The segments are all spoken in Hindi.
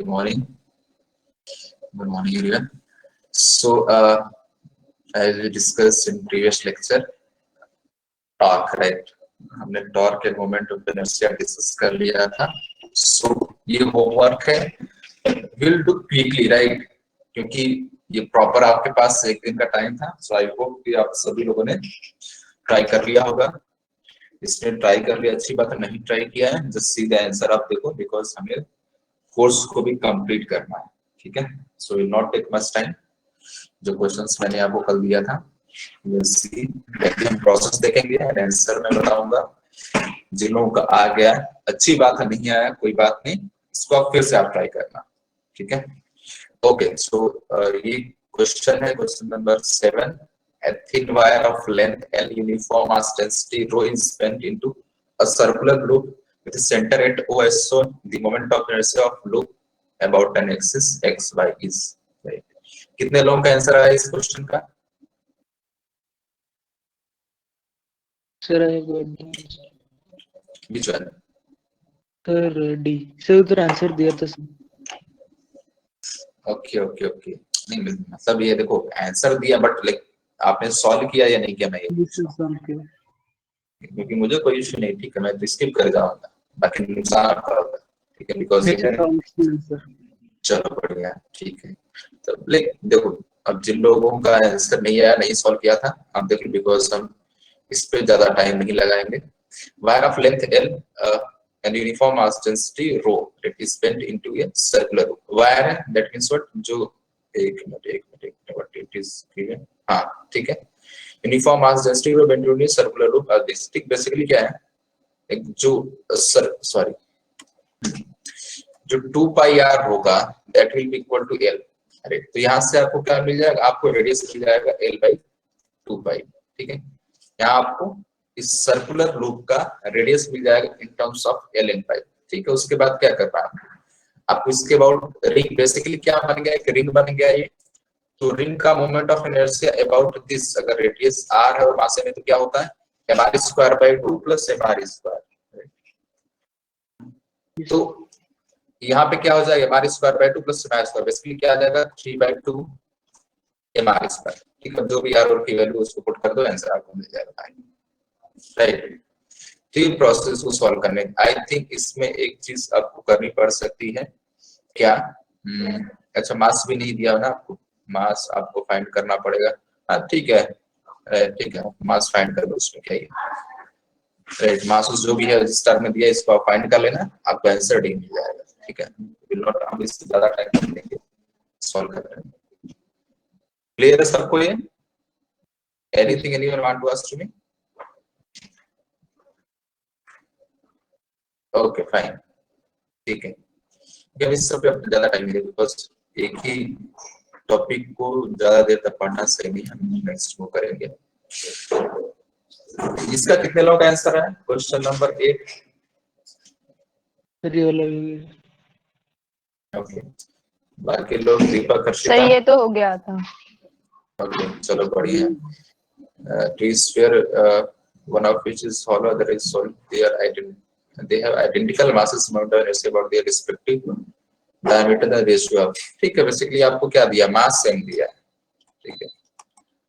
Good morning. Good morning, everyone. So, as we discussed in previous lecture, torque, right? हमने टॉर्क के मोमेंट ऑफ इनर्शिया डिस्कस कर लिया था. So, ये होमवर्क है. We'll do quickly, right? क्योंकि ये प्रॉपर आपके पास एक दिन का टाइम था. So, I hope कि आप सभी लोगों ने ट्राई कर लिया होगा. इसमें ट्राई कर लिया अच्छी बात है. नहीं ट्राई किया है, जस्ट सी द आंसर आप देखो, बिकॉज हमें कोर्स को भी कंप्लीट करना है. ठीक है. So will not take much time. जो क्वेश्चंस मैंने आपको कल दिया था, विल सी. हम प्रोसेस देखेंगे और आंसर मैं बताऊंगा. जिन लोगों का आ गया अच्छी बात है, नहीं आया कोई बात नहीं, इसको आप फिर से आप ट्राई करना. ठीक है. ओके. सो ये क्वेश्चन है, question number 7. A thin wire of length L, uniform mass density rho is bent into a circular loop with the center at O as shown. The moment of inertia of loop about an axis x y is. Right. कितने लोगों का आंसर आया इस क्वेश्चन का? Sir Which one? Sir D. Sir उधर आंसर दिया था सर. Okay okay okay. नहीं मतलब ये देखो आंसर दिया, बट लाइक आपने सॉल्व किया या नहीं किया, मैं ये सॉल्व किया. क्योंकि मुझे कोई इशू नहीं. ठीक है, मैं तो स्किप कर जाऊंगा, बाकी नुकसान आपका होगा. ठीक है, बिकॉज सर चलो बढ़िया. ठीक है. तो लाइक देखो, अब जिन लोगों का आंसर नहीं आया, नहीं सॉल्व किया था, आप देखिए, बिकॉज हम इस पे ज्यादा टाइम नहीं लगाएंगे. Wire of length L and uniform mass density rho that is bent into a circular loop. Wire है, that means what? जो एक minute what it is given. हाँ ठीक है. Uniform mass density rho bent into a circular loop. ठीक बेसिकली क्या है, एक जो सॉरी जो 2 पाई r होगा that will be equal to L. अरे तो यहाँ से आपको क्या मिल जाएगा, आपको रेडियस मिल जाएगा L by 2 पाई. ठीक है. यहाँ आपको इस सर्कुलर लूप का रेडियस मिल जाएगा in terms of L n पाई. ठीक है. उसके बाद क्या करना है आपको, इसके अबाउट रिंग बेसिकली क्या बन गया, एक रिंग बन गया ये. तो रिंग का moment of inertia about this, अगर रेडियस r है और मास में, तो क्या होता है mr square by 2 plus mr square. तो यहाँ पे क्या हो जाएगा, mr square by 2 plus mr square, basically क्या आ जाएगा 3 बाय 2 mr स्क्वायर. ठीक है. जो भी r और की वैल्यू उसको पुट कर दो, आंसर आपको मिल जाएगा. राइट. तो ये प्रोसेस को सॉल्व करने, आई थिंक इसमें एक चीज आपको करनी पड़ सकती है. क्या? अच्छा, मास भी नहीं दिया ना आपको, मास आपको फाइंड करना पड़ेगा. हाँ ठीक है. ठीक है, मास फाइंड कर लो, उसमें क्या है. राइट. मास जो भी है जिस टर्म में दिया, इसको आप फाइंड कर लेना, आपको आंसर डी मिल जाएगा. ठीक है. विल नॉट, हम इससे ज्यादा टाइम नहीं लेंगे सॉल्व करने में. क्लियर है सबको ये? Anything anyone want to ask me? Okay fine. ठीक है. इस सब पे ज्यादा टाइम नहीं, बिकॉज एक ही टॉपिक को ज्यादा देर तक पढ़ना सही नहीं. हम नेक्स्ट वो करेंगे. इसका कितने लोगों का आंसर है क्वेश्चन नंबर 8? सर ये वाला ओके. बाकी लोग दीपक, हर्षिता, सही है तो हो गया था. ओके चलो बढ़िया. Two sphere one of which is hollow, other is solid. They have identical masses, amount of inertia about their respective diameter and ratio of. ठीक है. बेसिकली आपको क्या दिया, मास सेम दिया. ठीक है.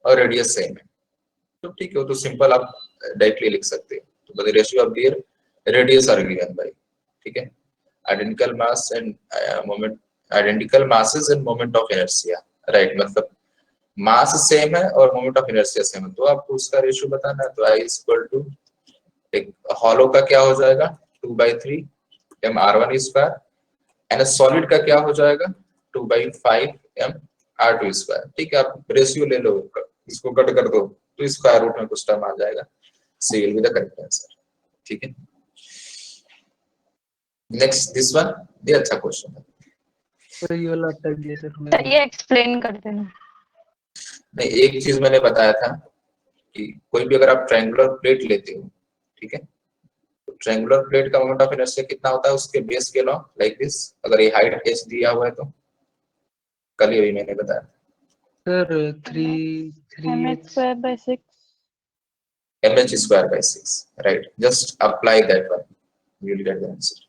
और रेडियस सेम है. तो ठीक है, वो तो सिंपल आप डायरेक्टली लिख सकते हैं. तो the ratio of their radius are given by. ठीक है. Identical mass and moment, identical masses and moment of inertia. Right. मतलब मास सेम है और मोमेंट ऑफ इनर्शिया सेम है, तो आपको उसका रेशियो बताना है. तो I इक्वल टू, एक हॉलो का क्या हो जाएगा 2/3 mr1 स्क्वायर, एंड सॉलिड का क्या हो जाएगा 2/5 mr2 स्क्वायर. ठीक है. आप रेशियो ले लो, इसको कट कर दो तो स्क्वायर रूट में कुछ टर्म आ जाएगा. C will be the correct answer. ठीक है. नेक्स्ट दिस वन, ये अच्छा क्वेश्चन है. सर ये वाला अटक गया सर. सर ये एक्सप्लेन कर देना. नहीं, एक चीज मैंने बताया था कि कोई भी अगर आप ट्रायंगुलर प्लेट लेते हो, ठीक है, तो ट्रायंगुलर प्लेट का मोमेंट ऑफ इनर्शिया कितना होता है उसके बेस के लॉ, लाइक दिस. अगर ये हाइट h दिया हुआ है तो कल ही मैंने बताया sir 3 mh square by 6. mh square by 6. Right. Just apply that one, you will gate the answer.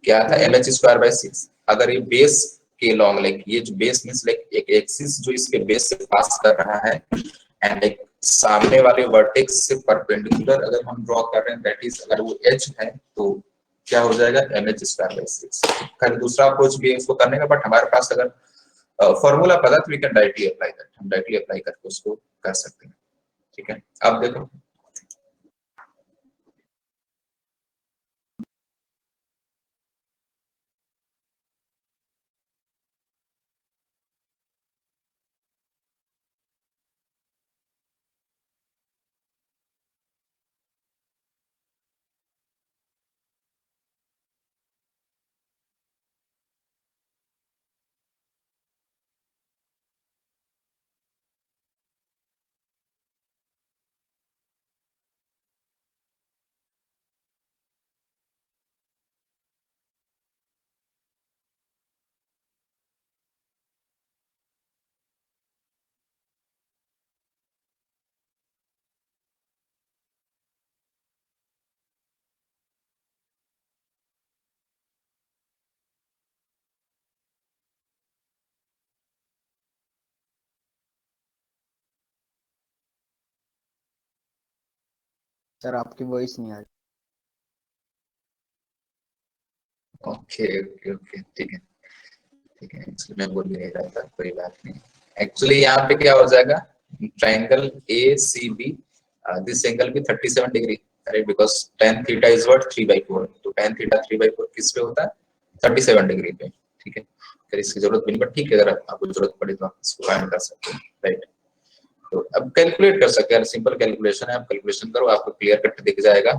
क्या था mh square by 6? अगर ये बेस के लॉन्ग, लाइक ये जो बेस मीन्स लाइक एक एक्सिस जो इसके बेस से पास कर रहा है एंड एक सामने वाले वर्टेक्स से परपेंडिकुलर अगर हम ड्रॉ कर रहे हैं, दैट इज अगर वो एच है तो क्या हो जाएगा mh²/6। खैर दूसरा अप्रोच भी है इसको करने का, बट हमारे पास अगर फॉर्मूला पता तो we can directly apply that, हम डायरेक्टली अप्लाई करके उसको कर सकते हैं। ठीक है, अब देखो सर आपकी वॉइस नहीं आ रही। ओके ओके ओके ठीक है ठीक है, एक्चुअली मैं बोल नहीं रहा था, कोई बात नहीं। एक्चुअली यहाँ पे क्या हो जाएगा, triangle A C B, this angle भी 37 degree, right, because tan theta is what 3/4, तो tan थीटा 3/4 किस पे होता है 37 डिग्री पे। ठीक है, अगर इसकी जरूरत भी नहीं, बट ठीक है अगर आपको जरूरत पड़े तो आप इसको फाइंड कर सकते हैं, राइट। तो अब कैलकुलेट कर सकते हैं, सिंपल कैलकुलेशन है, आप कैलकुलेशन करो आपको क्लियर कट दिख जाएगा।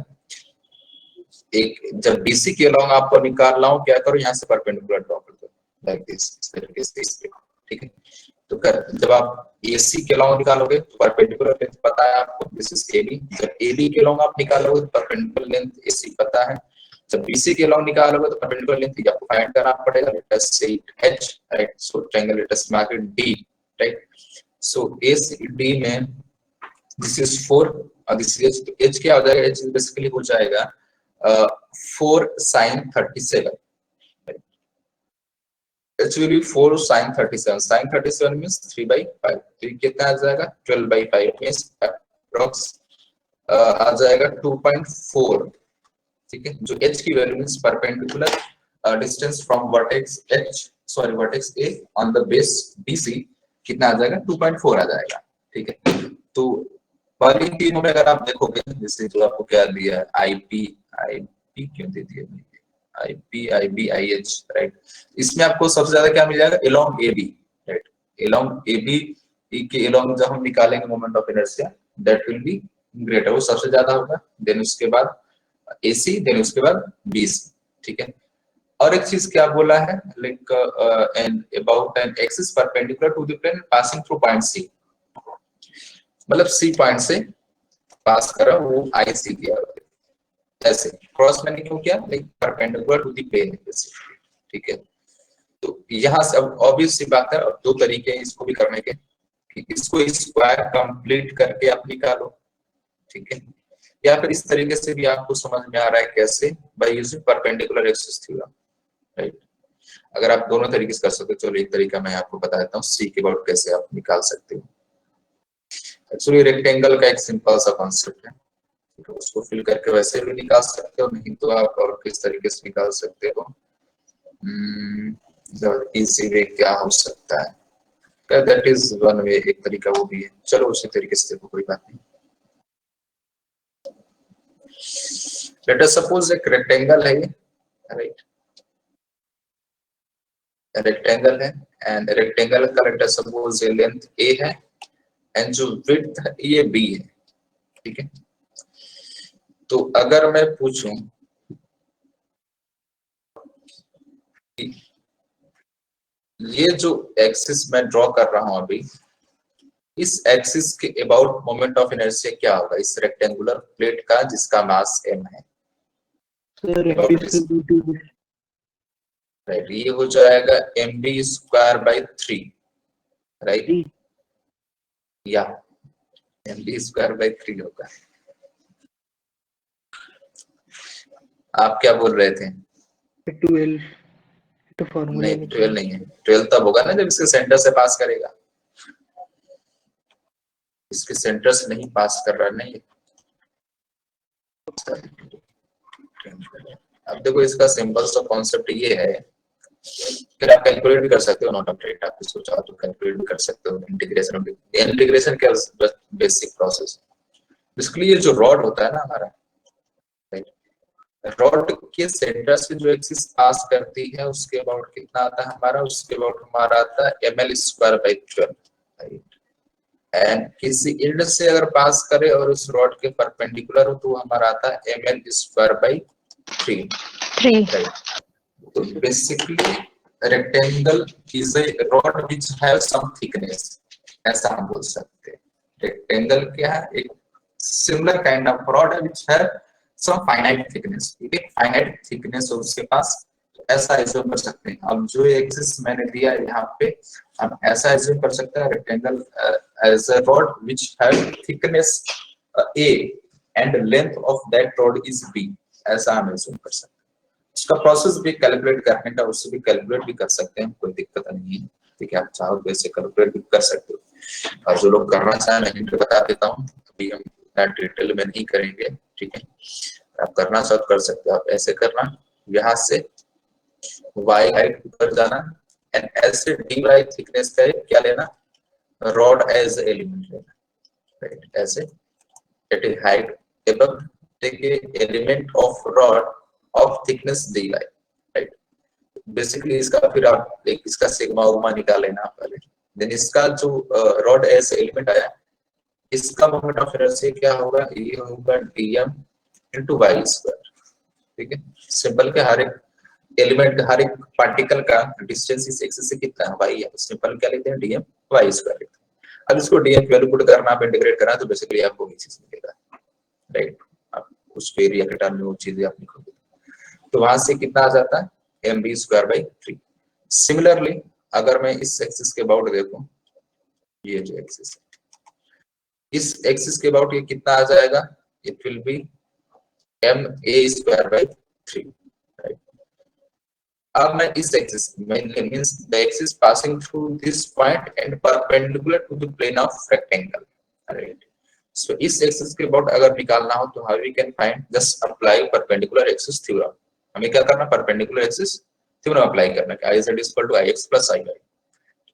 एक जब बीसी के लॉन्ग आपको निकालना हो, क्या करो यहाँ से परपेंडिकुलर ड्रॉ कर दो, लाइक दिस, इस तरीके से इस पे। ठीक है, तो जब आप एसी के लॉन्ग निकालोगे तो परपेंडिकुलर लेंथ पता है आपको, दिस इज एबी। जब एबी के लॉन्ग आप निकालोगे तो परपेंडिकुलर लेंथ एसी पता है। जब बीसी के लॉन्ग निकालोगे तो परपेंडिकुलर लेंथ आपको फाइंड करना पड़ेगा, लेट अस से H, right. So triangle let us mark it D, right. So ACD में दिस इज 4 और दिस इज एच, क्या हो जाएगा, एच बेसिकली हो जाएगा 4 sin 37, it will be 4 sin 37, sin 37 means 3/5, तो ये कितना आ जाएगा 12/5 मींस अप्रॉक्स आ जाएगा 2.4। ठीक है, जो h की value means perpendicular distance from vertex h, sorry vertex a on the base bc, कितना आ जाएगा 2.4 आ जाएगा। ठीक है, तो पहली तीनों में अगर आप देखोगे, जैसे जो आपको क्या दिया है आईपी क्यों दे दिया आईपी आईबी आईएच, राइट, इसमें आपको सबसे ज्यादा क्या मिल जाएगा along AB, right. Along AB के एलोंग जब हम निकालेंगे moment of inertia, that will be greater, वो सबसे ज्यादा होगा, देन उसके बाद एसी, देन उसके बाद बीसी। ठीक है, और एक चीज क्या बोला है, like and about an axis perpendicular to the plane passing through point C, मतलब सी पॉइंट से पास करा वो आई सी दिया, ऐसे क्रॉस मैंने क्यों किया, like perpendicular to the plane basically. ठीक है, तो यहाँ से अब ऑब्वियस सी बात है, अब दो तरीके हैं इसको भी करने के, कि इसको स्क्वायर कंप्लीट करके आप निकालो, ठीक है, या फिर इस तरीके से भी आपको समझ में आ रहा है कैसे, by using perpendicular axis theorem, right. अगर आप दोनों तरीके से कर सकते हो, चलो एक तरीका मैं आपको बता देता हूँ सी के अबाउट कैसे आप निकाल सकते हो। एक्चुअली रेक्टेंगल का एक सिंपल सा कॉन्सेप्ट है, तो उसको फिल करके वैसे भी निकाल सकते हो, नहीं तो आप और किस तरीके से निकाल सकते हो, इजी वे क्या हो सकता है, दैट इज वन वे, एक तरीका वो भी है, चलो उसी तरीके से देखो, कोई बात नहीं। लेट अस सपोज एक रेक्टेंगल है ये, राइट, रेक्टेंगल है एंड रेक्टेंगल का लेट अस सपोज ये लेंथ a है एंड जो विड्थ ये b है। ठीक है, तो अगर मैं पूछूं ये जो एक्सिस मैं ड्रॉ कर रहा हूं अभी, इस एक्सिस के अबाउट मोमेंट ऑफ इनर्शिया क्या होगा इस रेक्टेंगुलर प्लेट का जिसका मास m है, सर about this, राइट, ये हो जाएगा mv²/3, राइट, या mv²/3 होगा। आप क्या बोल रहे थे? 12 तो फॉर्मूले नहीं में 12 नहीं है, 12 तब होगा ना जब इसके सेंटर से पास करेगा, इसके सेंटर से नहीं पास कर रहा नहीं। अब देखो इसका सिंपल सा कॉन्सेप्ट ये है, फिर आप कैलकुलेट भी कर सकते हो, नॉट ऑफ रेट आप इसको चाहो तो कैलकुलेट भी कर सकते हो। इंटीग्रेशन क्या बेसिक प्रोसेस। बेसिकली ये जो रॉड होता है ना हमारा, रॉड के सेंटर से जो एक्सिस पास करती है उसके अबाउट कितना आता है हमारा, उसके अबाउट हमारा आता है ml²/12, एंड किसी एंड से अगर पास करे और उस रॉड के परपेंडिकुलर हो तो हमारा आता है ml²/3, 3. तो basically rectangle is a rod which have some thickness, ऐसा हम बोल सकते हैं। रेक्टेंगल क्या है, एक सिमिलर काइंड ऑफ रॉड है which have some finite thickness, एक फाइनाइट थिकनेस है उसके पास, तो ऐसा एज्यूम कर सकते हैं। अब जो एक्सिस मैंने दिया है यहाँ पे, हम ऐसा एज्यूम कर सकते हैं rectangle as a rod which have thickness a and length of that rod is b, ऐसा हम एज्यूम कर सकते हैं। उसका प्रोसेस भी कैलकुलेट करने का, उससे भी कैलकुलेट भी कर सकते हैं, कोई दिक्कत नहीं है, ठीक है। आप चाहो तो ऐसे कैलकुलेट भी कर सकते हो, और जो लोग करना चाहें मैं हिंट बता देता हूँ, अभी हम इतना डिटेल में नहीं करेंगे, ठीक है। आप करना चाहो तो कर सकते हो। आप ऐसे करना, यहाँ से y हाइट ऊपर जाना एंड ऐसे dy थिकनेस का क्या लेना, रॉड एज एलिमेंट लेना, राइट। ऐसे it is height above, take a element of rod of thickness dy, right। Basically इसका फिर आप एक इसका सिग्मा उग्मा निकाल लेना पहले, देन इसका जो रॉड एज एलिमेंट आया, इसका मोमेंट ऑफ इनर्शिया क्या होगा, ये होगा dm into y², ठीक है। सिंपल के हर एक एलिमेंट का, हर एक पार्टिकल का डिस्टेंस इस एक्सिस से कितना है, y है, तो सिंपल क्या लेते हैं, dm y²। अब इसको dm वैल्यू पुट करना, आप इंटीग्रेट करना, तो बेसिकली आपको ये चीज मिलेगा, राइट। आप उस एरिया के टर्म में वो चीजें आप लिखोगे, तो वहां से कितना आ जाता है mb²/3। सिमिलरली अगर मैं इस एक्सिस के अबाउट देखूं, ये जो एक्सिस है, इस एक्सिस के अबाउट ये कितना आ जाएगा, it will B ma²/3, right. अब मैं इस axis means the axis passing through this point and perpendicular to the plane of rectangle, right. So इस एक्सिस के अबाउट अगर निकालना हो तो how we can find, just apply perpendicular axis theorem. हमें क्या करना, परपेंडिकुलर एक्सिस थ्योरम अप्लाई करना है, I z = ix + iy,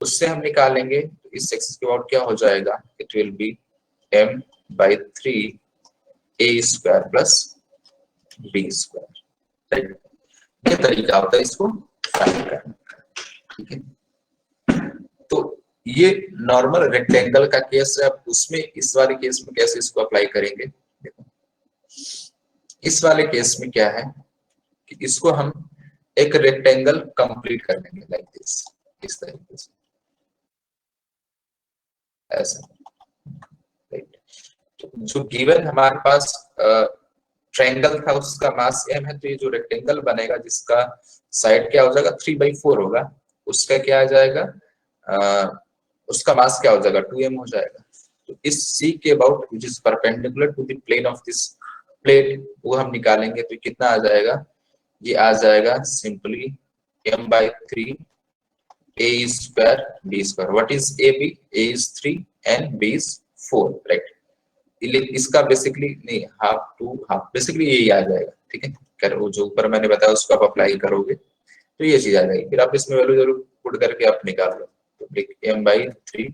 उससे हम निकालेंगे। तो इस एक्सिस के अबाउट क्या हो जाएगा, it will B m/3 a² + b², right. ये तरीका होता है इसको फाइंड करने का, ठीक है। तो ये नॉर्मल रेक्टेंगल का केस है। अब उसमें इस वाले केस में कैसे इसको अप्लाई करेंगे, देखो इस वाले केस में क्या है कि इसको हम एक रेक्टेंगल कंप्लीट कर लेंगे लाइक दिस, इस तरीके से, ऐसा, राइट। तो जो गिवन हमारे पास ट्रायंगल था उसका मास m है, तो ये जो रेक्टेंगल बनेगा जिसका साइड क्या हो जाएगा 3/4 होगा, उसका क्या आ जाएगा, उसका मास क्या हो जाएगा 2m हो जाएगा। तो इस C के about which is perpendicular to the plane of this plate, वो हम निकालेंगे, तो कितना आ जाएगा, ये आ जाएगा simply m/3 a² b²। What is ab, a is 3 and b is 4, right. इसका बेसिकली नहीं, हाफ टू हाफ, बेसिकली यही आ जाएगा, ठीक है। करो जो ऊपर मैंने बताया उसको आप अप्लाई करोगे तो ये चीज आ जाएगी, फिर आप इसमें वैल्यू जरूर पुट करके आप निकाल लो। तो m/3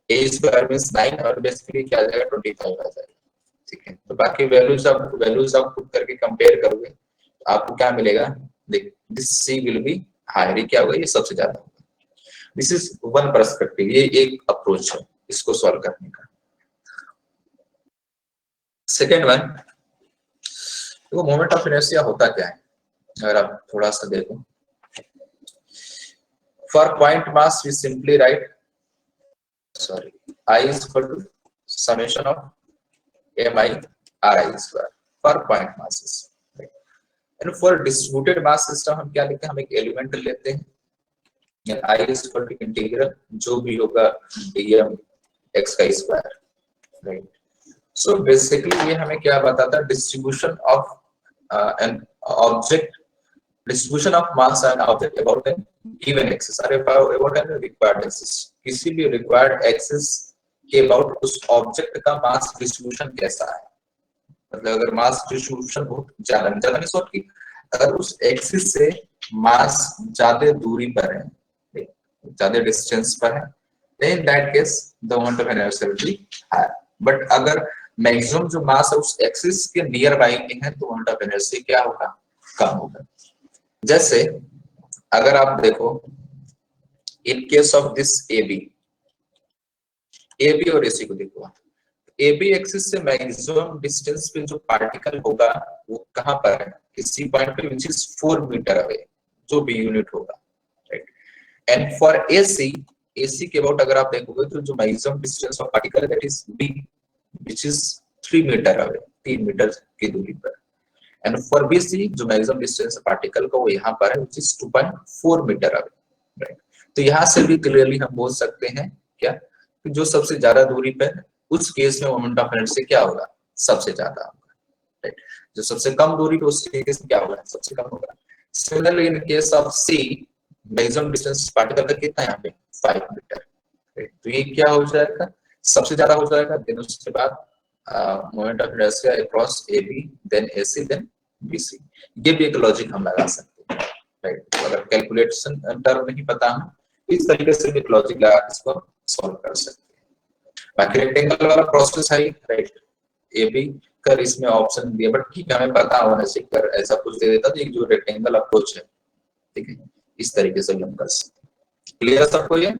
a² मींस 9 और बेसिकली क्या आ जाएगा 25 आ जाएगा, ठीक है। तो बाकी वैल्यूज आप पुट करके कंपेयर करोगे तो आपको क्या मिलेगा, देख this C will be higher, क्या होगा, ये सबसे ज्यादा होगा। दिस इज वन पर्सपेक्टिव, ये एक अप्रोच है इसको सॉल्व करने का। सेकेंड वन, देखो मोमेंट ऑफ इनर्शिया होता क्या है, अगर आप थोड़ा सा देखो, for point mass we simply write, sorry, I is equal to summation of mi ri² for point masses, and for distributed mass system हम क्या लिखते हैं, हम एक एलिमेंट लेते हैं, I is equal to integral जो भी होगा dm x², right. So basically ये हमें क्या बताता है, distribution of an object distribution of mass and object about an given axis or about an required axis. किसी भी required axis के about उस object का mass distribution कैसा है, मतलब अगर mass distribution बहुत ज्यादा नहीं सॉर्ट की, अगर उस एक्सिस से मास ज्यादा दूरी पर है, ज्यादा डिस्टेंस पर है, then that case the moment of inertia will be higher. But अगर मैक्सिमम जो मास है उस एक्सिस के नियर बाई में है तो मोमेंट ऑफ इनर्शिया क्या होगा, कम होगा. जैसे अगर आप देखो in case of this AB और AC को देखो, AB एक्सिस से मैक्सिमम डिस्टेंस पे जो पार्टिकल होगा वो कहां पर है, किसी पॉइंट पे व्हिच इज 4 मीटर अवे, जो भी यूनिट होगा, राइट. एंड फॉर AC के अबाउट अगर आप देखोगे तो जो maximum distance of particle that is B which is 3 meter away, 3 meter की दूरी पर. एंड फॉर BC जो मैक्सिमम डिस्टेंस पार्टिकल का वो यहाँ पर है which is 2.4 meter away, right. तो यहाँ से भी क्लियरली हम बोल सकते हैं क्या कि जो सबसे ज्यादा दूरी पर उस केस में मोमेंट ऑफ इनर्शिया क्या होगा, सबसे ज्यादा होगा, राइट. जो सबसे कम दूरी पे उस केस में क्या होगा, सबसे कम होगा. Similarly in case of C maximum distance particle का कितना है यहाँ पे 5 मीटर, राइट. तो ये क्या हो जाएगा, सबसे ज्यादा हो जाएगा. देन उसके बाद moment of inertia across AB then AC then BC. ये भी एक लॉजिक हम लगा सकते हैं, राइट. तो अगर कैलकुलेशन टर्म नहीं पता हम इस तरीके से भी लॉजिक लगा इसको सॉल्व कर सकते हैं. बाकी रेक्टेंगल वाला प्रोसेस है, राइट. ये भी कर इसमें ऑप्शन दिया बट ठीक है हमें पता होना चाहिए, कर ऐसा कुछ दे देता तो एक जो रेक्टेंगल अप्रोच है, ठीक है, इस तरीके से भी हम कर सकते हैं. क्लियर सबको ये,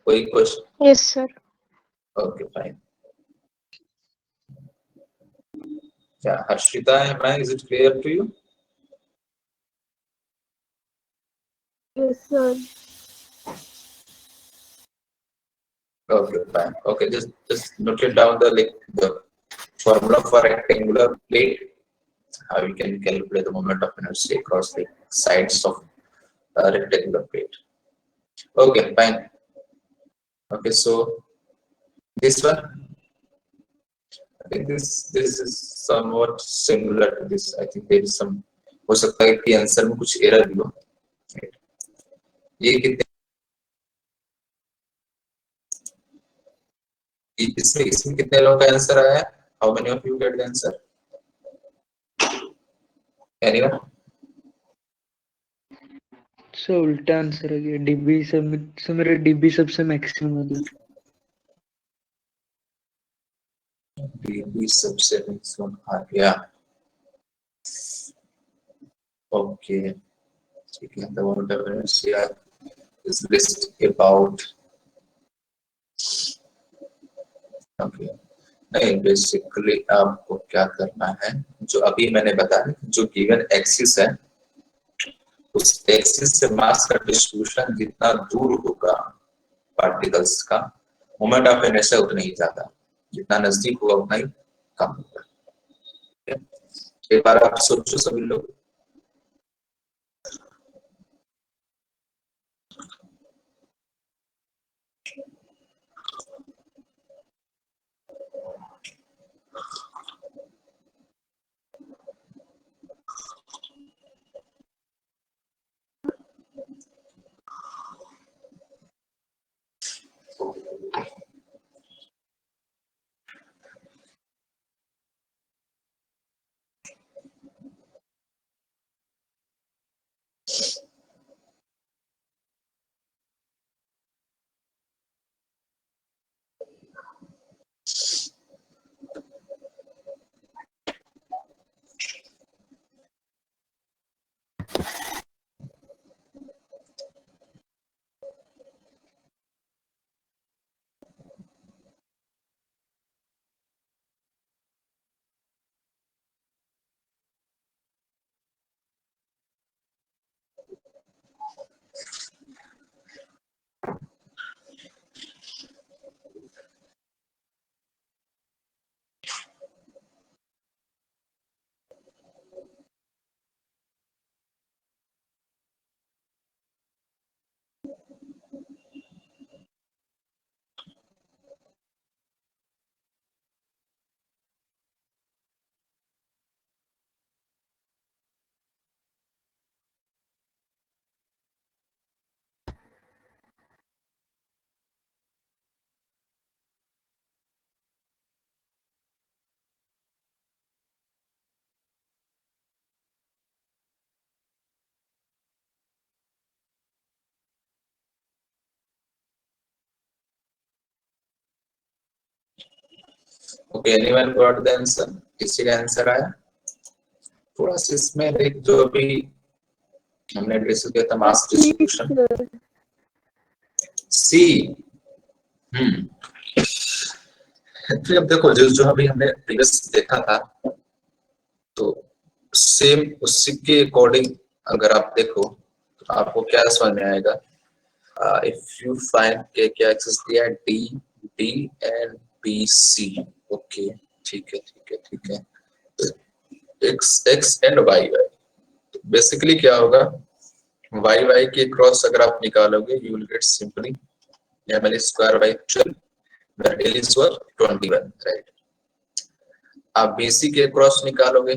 कोई question? Yes, sir. Okay fine. क्या हर्षिता है, is it clear to you? Yes, sir. Okay, fine. Okay, just note it down the formula for rectangular plate. How you can calculate the moment of inertia across the sides of a rectangular plate. Okay, fine. Okay, so this one, I think this is somewhat similar to this. I think there is some, हो सकता है कि आंसर में कुछ एरर भी हो. ये कितने इसमें कितने लोगों का आंसर आया है? How many of you get the answer? Anyone? So उल्टा आंसर है ये डीबी से मेरे डीबी सबसे मैक्सिमम है. डीबी सबसे मैक्सिमम आ गया. ओके, ठीक है. The moment of inertia is list about, okay. नहीं, बेसिकली आपको क्या करना है, जो अभी मैंने बताया, जो गिवन एक्सिस है उस एक्सिस से मास का डिस्ट्रीब्यूशन जितना दूर होगा पार्टिकल्स का, मोमेंट ऑफ इनर्शिया उतना ही ज्यादा, जितना नजदीक होगा उतना ही कम होगा. एक बार आप सोचो सभी लोग. Okay, anyone got the answer? किसी का आंसर आया? थोड़ा सा इसमें एक जो भी हमने डिस्कस किया था मास डिस्ट्रीब्यूशन, sir. सी। फिर अब देखो जो अभी हमने प्रीवियस देखा था, तो सेम उसी के अकॉर्डिंग अगर आप देखो तो आपको क्या समझ में आएगा? इफ यू फाइंड के क्या एक्सेस दिया है, D D and B C. Okay, ठीक है ठीक है ठीक है। X X and Y Y, तो बेसिकली क्या होगा, वाई वाई के क्रॉस अगर आप निकालोगे you will get simply ml square by 12 where L is for 21, right. आप BC के क्रॉस निकालोगे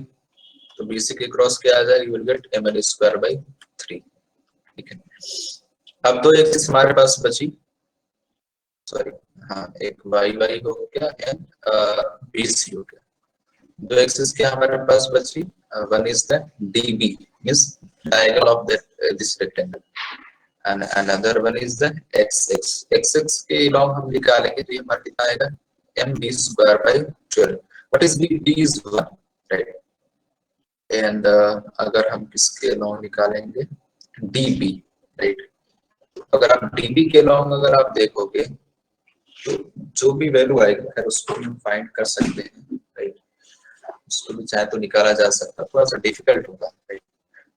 तो BC के क्रॉस क्या आ जाएगा, you will get ml square by 3, ठीक है। अब दो एक्सिस हमारे पास बची, सॉरी हाँ, एक वाई वाई हो गया एंड BC हो गया। दो एक्सिस क्या हमारे पास बची, one is the DB means diagonal of that this rectangle and another one is the xx। xx के लॉन्ग हम निकालेंगे तो ये हमारा कितना आएगा, mb square by 12। what is b? b is 1, right? and अगर हम किसके लॉन्ग निकालेंगे, db, right? अगर आप db के लॉन्ग अगर आप देखोगे तो जो भी वैल्यू आएगी खैर उसको हम फाइंड कर सकते हैं, राइट? उसको भी चाहे तो निकाला जा सकता है, थोड़ा सा डिफिकल्ट होगा, राइट?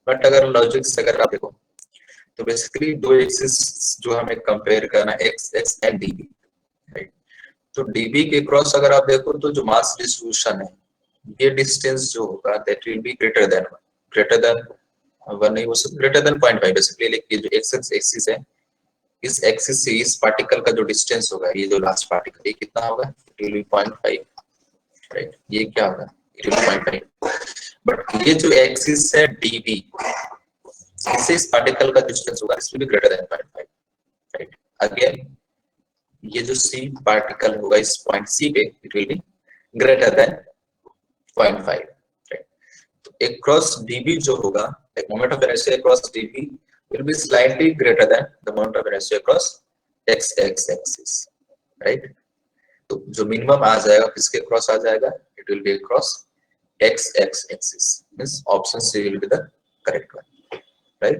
बट अगर लॉजिक से अगर आप देखो तो बेसिकली दो एक्सिस जो हमें कंपेयर करना है, X X and dB, right? तो डीबी के क्रॉस अगर आप देखो तो जो मास डिस्ट्रीब्यूशन है, ये डिस्टेंस जो होगा that will be greater then 1 नहीं हो सकता, ग्रेटर देन 0.5 बेसिकली। लेकिन जो एक्स एक्स एक्सिस है, इस एक्सिस से इस पार्टिकल का जो डिस्टेंस होगा, ये जो लास्ट पार्टिकल, ये कितना होगा, इट विल बी 0.5, राइट? ये क्या होगा, इट विल बी 0.5। बट ये जो एक्सिस है डीबी, इससे इस पार्टिकल का डिस्टेंस होगा, it will be greater then 0.5, right? Again ये जो सी पार्टिकल होगा इस पॉइंट सी पे, it will be greater then 0.5, right? तो एक क्रॉस डीबी जो होगा, एक moment of inertia cross dB will be slightly greater than the moment of inertia cross x x axis, right? तो जो मिनिमम आ जाएगा किसके क्रॉस आ जाएगा, it will B cross x x axis, means option C will be the correct one, right?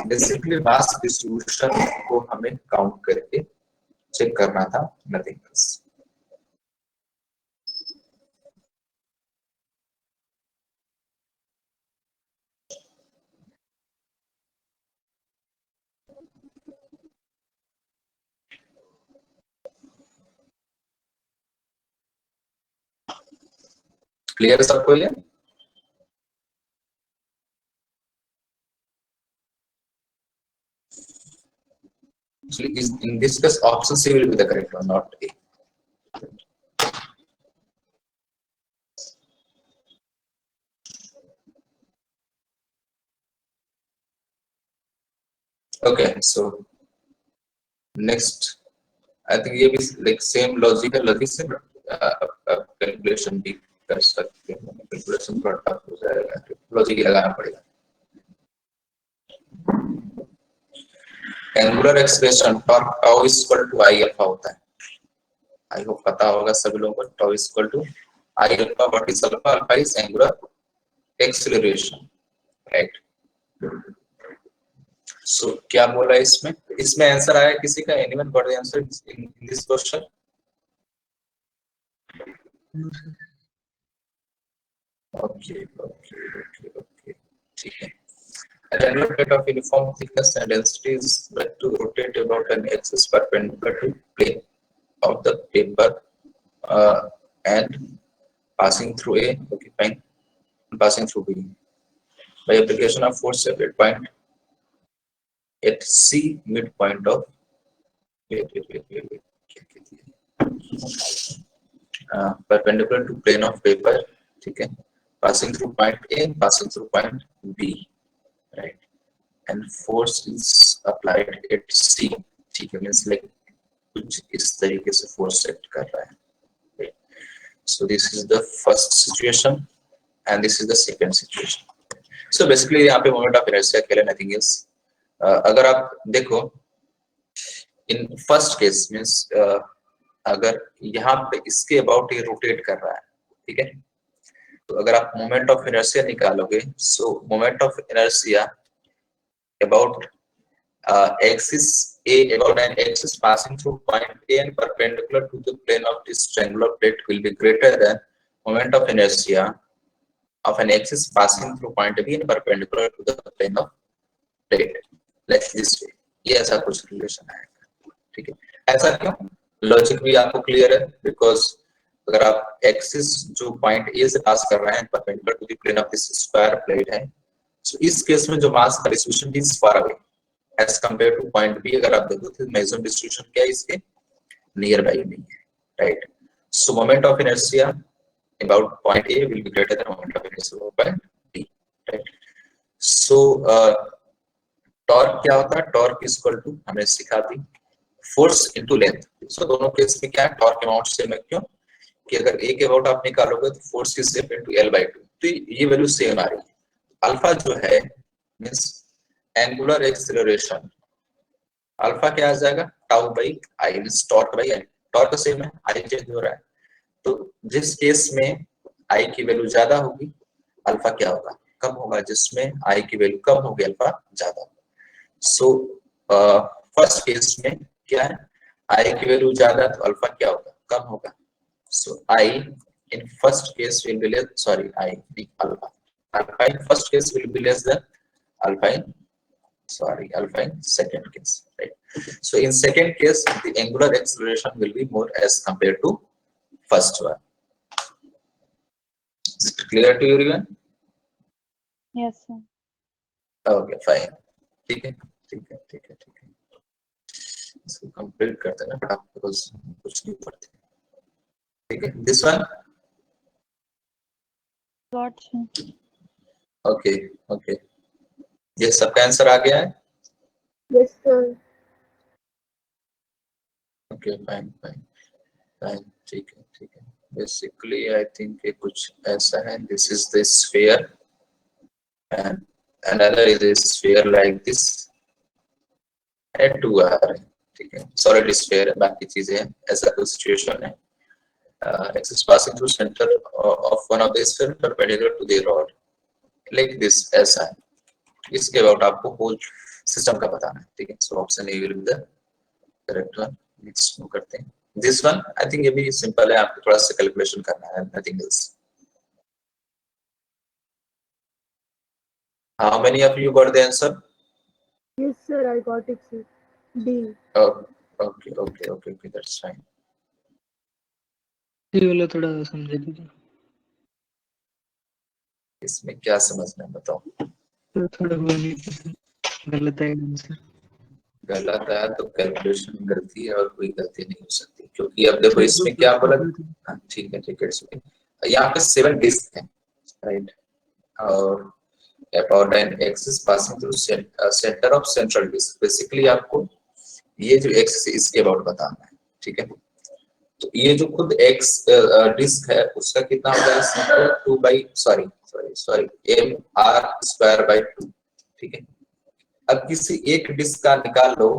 Basically mass distribution को हमें काउंट करके चेक करना था, नथिंग एल्स। क्लियर है सबको ये? In this case, option C will be the correct one, not A. Okay, so next, I think ये भी like same logic है, logic से calculation भी कर सकते हैं, calculation थोड़ा tough हो जाएगा, logic ही लगाना पड़ेगा। Angular expression torque tau is equal to I alpha होता है, आई होप पता होगा सभी लोगों को। Tau is equal to I alpha, what is alpha? Alpha is angular acceleration, right? So क्या बोला इसमें? इसमें आंसर आया किसी का? Anyone got the answer in this question? Okay okay okay okay, ठीक है। A general plate of uniform thickness and density is meant to rotate about an axis perpendicular to plane of the paper and passing through A, okay fine, passing through B by application of force at point at C midpoint of perpendicular to plane of paper, ठीक है, passing through point A, passing through point B, right? And force is applied at C, ठीक है, means like कुछ इस तरीके से force set कर रहा है, right? So this is the first situation and this is the second situation. So basically यहाँ पे moment of inertia के लिए nothing else. अगर आप देखो in first case means अगर यहाँ पे इसके अबाउट ये रोटेट कर रहा है, ठीक है, तो अगर आप मोमेंट ऑफ इनर्शिया निकालोगे, सो moment of inertia about axis A, about an axis passing through point A and perpendicular to the plane of this triangular plate will be greater than moment of inertia of an axis passing through point B and perpendicular to the plane of plate. Let's this way. ये ऐसा कुछ रिलेशन आएगा, ठीक है। ऐसा क्यों? लॉजिक भी आपको क्लियर है, बिकॉज अगर आप एक्सिस जो पॉइंट ए से पास कर रहे हैं perpendicular to the plane of this square plate है, सो इस केस में जो मास का distribution is far away as compare to point B. अगर आप देखो तो मैक्सिमम डिस्ट्रीब्यूशन क्या है इसके, नियर बाई नहीं है, right. So moment of inertia about point A will be greater than moment of inertia about point B, right. So torque क्या होता है? टॉर्क इज इक्वल टू, हमने सीखा थी, फोर्स इनटू लेंथ। सो दोनों केस में क्या है, टॉर्क अमाउंट सेम है। क्यों? कि अगर ए के अबाउट आप निकालोगे तो फोर्स की same into L by two, तो ये वैल्यू सेम आ रही है। अल्फा जो है मींस एंगुलर एक्सेलरेशन, अल्फा क्या आ जाएगा, tau by I, means torque by I. Torque same है, आई चेंज हो रहा है, तो जिस केस में आई की वैल्यू ज्यादा होगी अल्फा क्या होगा, कम होगा। जिसमें आई की वैल्यू कम होगी अल्फा ज्यादा होगा। सो फर्स्ट केस में क्या है, आई की वैल्यू ज्यादा तो अल्फा क्या होगा, कम होगा। So I in first case will be less, sorry I alpha, alpha in first case will be less than alpha in, sorry, alpha in second case, right? So in second case the angular acceleration will be more as compared to first one. Is it clear to you everyone? Yes, sir. Okay, fine. ठीक है, ठीक है, ठीक है, ठीक है, इसको कंप्लीट करते हैं ना फटाफट, बिकॉज़ कुछ नहीं पढ़ते। ठीक है, this one, Got you. Okay okay, ये सबका आंसर आ गया है? Yes, sir. Okay, fine fine fine, ठीक है ठीक है। बेसिकली आई थिंक ये कुछ ऐसा है, this is the sphere and another is a sphere like this and 2r, ठीक है, सॉलिड स्फीयर है, बाकी चीजें हैं, ऐसा कोई सिचुएशन है। Axis passing through centre of one of the sphere perpendicular to the rod like this, ऐसा है। इसके अबाउट आपको होल सिस्टम का बताना है, ठीक है। So option A will be the correct one. Next move करते हैं, दिस वन आई थिंक ये भी सिंपल है, आपको थोड़ा सा कैलकुलेशन करना है, nothing else. How many of you got the answer? Yes, sir. I got it, sir. D. Oh, okay, that's fine. ये वाला थोड़ा समझा दीजिए, इसमें क्या समझना है बताओ? तो थोड़ा वो नहीं पता, गलत है आंसर। गलत है तो कैलकुलेशन गलती है और कोई गलती नहीं हो सकती, क्योंकि अब देखो इसमें क्या बोला। हाँ, ठीक है ठीक है, यहाँ पे 7 डिस्क है, राइट, और about an axis passing through center of central disk। Basically आपको ये जो एक्सिस इसके अबाउट बताना है, ठीक है। तो ये जो खुद एक्स डिस्क है उसका कितना होगा, इसमें 2 by sorry M R square by 2, ठीक है। अब किसी एक डिस्क का निकाल लो,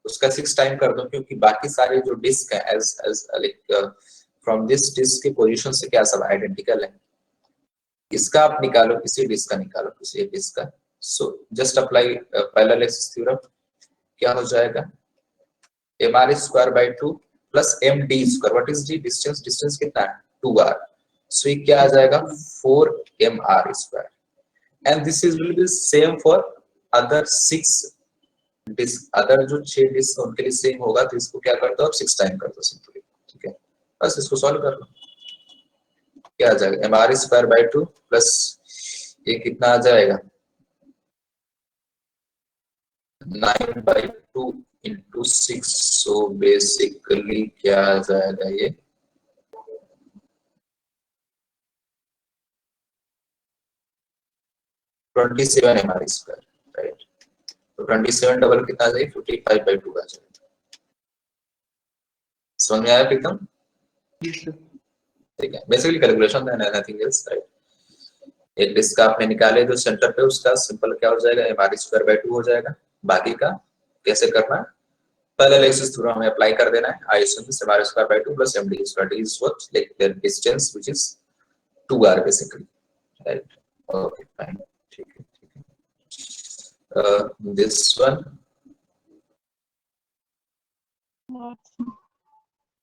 उसका 6 टाइम कर दो, क्योंकि बाकी सारे जो डिस्क है as like from this disk की पोजीशन से क्या सब आइडेंटिकल है। इसका आप निकालो, किसी डिस्क का निकालो, किसी एक डिस्क का। So just apply parallel axis theorem, क्या हो जाएगा, mr square by 2 plus md square, what is D, distance, distance कितना है 2r, सो ये क्या आ जाएगा 4mr square. And this is will be same for other 6 disk, other जो 6 डिस्क उनके लिए सेम होगा, तो इसको क्या कर दो आप 6 टाइम कर दो सिंपली, ठीक है। बस इसको सॉल्व कर लो, क्या आ जाएगा mr स्क्वायर बाय 2 प्लस ये कितना आ जाएगा 9 बाय 2 इंटू 6, सो बेसिकली क्या आ जाएगा ये 27 mr स्क्वायर, राइट। तो 27 डबल कितना आ जाएगा 55 बाय 2 आ जाएगा। समझ में आया प्रीतम? Yes sir. ठीक है, बेसिकली कैलकुलेशन है, नथिंग एल्स, राइट। एक डिस्क आपने निकाले जो सेंटर पे, उसका सिंपल क्या हो जाएगा mr स्क्वायर बाय 2 हो जाएगा। बाकी का कैसे करना है, पैरेलल एक्सिस थ्योरम हमें अप्लाई कर देना है। आई means mr square by 2 plus md square, D is what like the distance which is 2r basically, right? Okay fine, ठीक है ठीक है। दिस वन,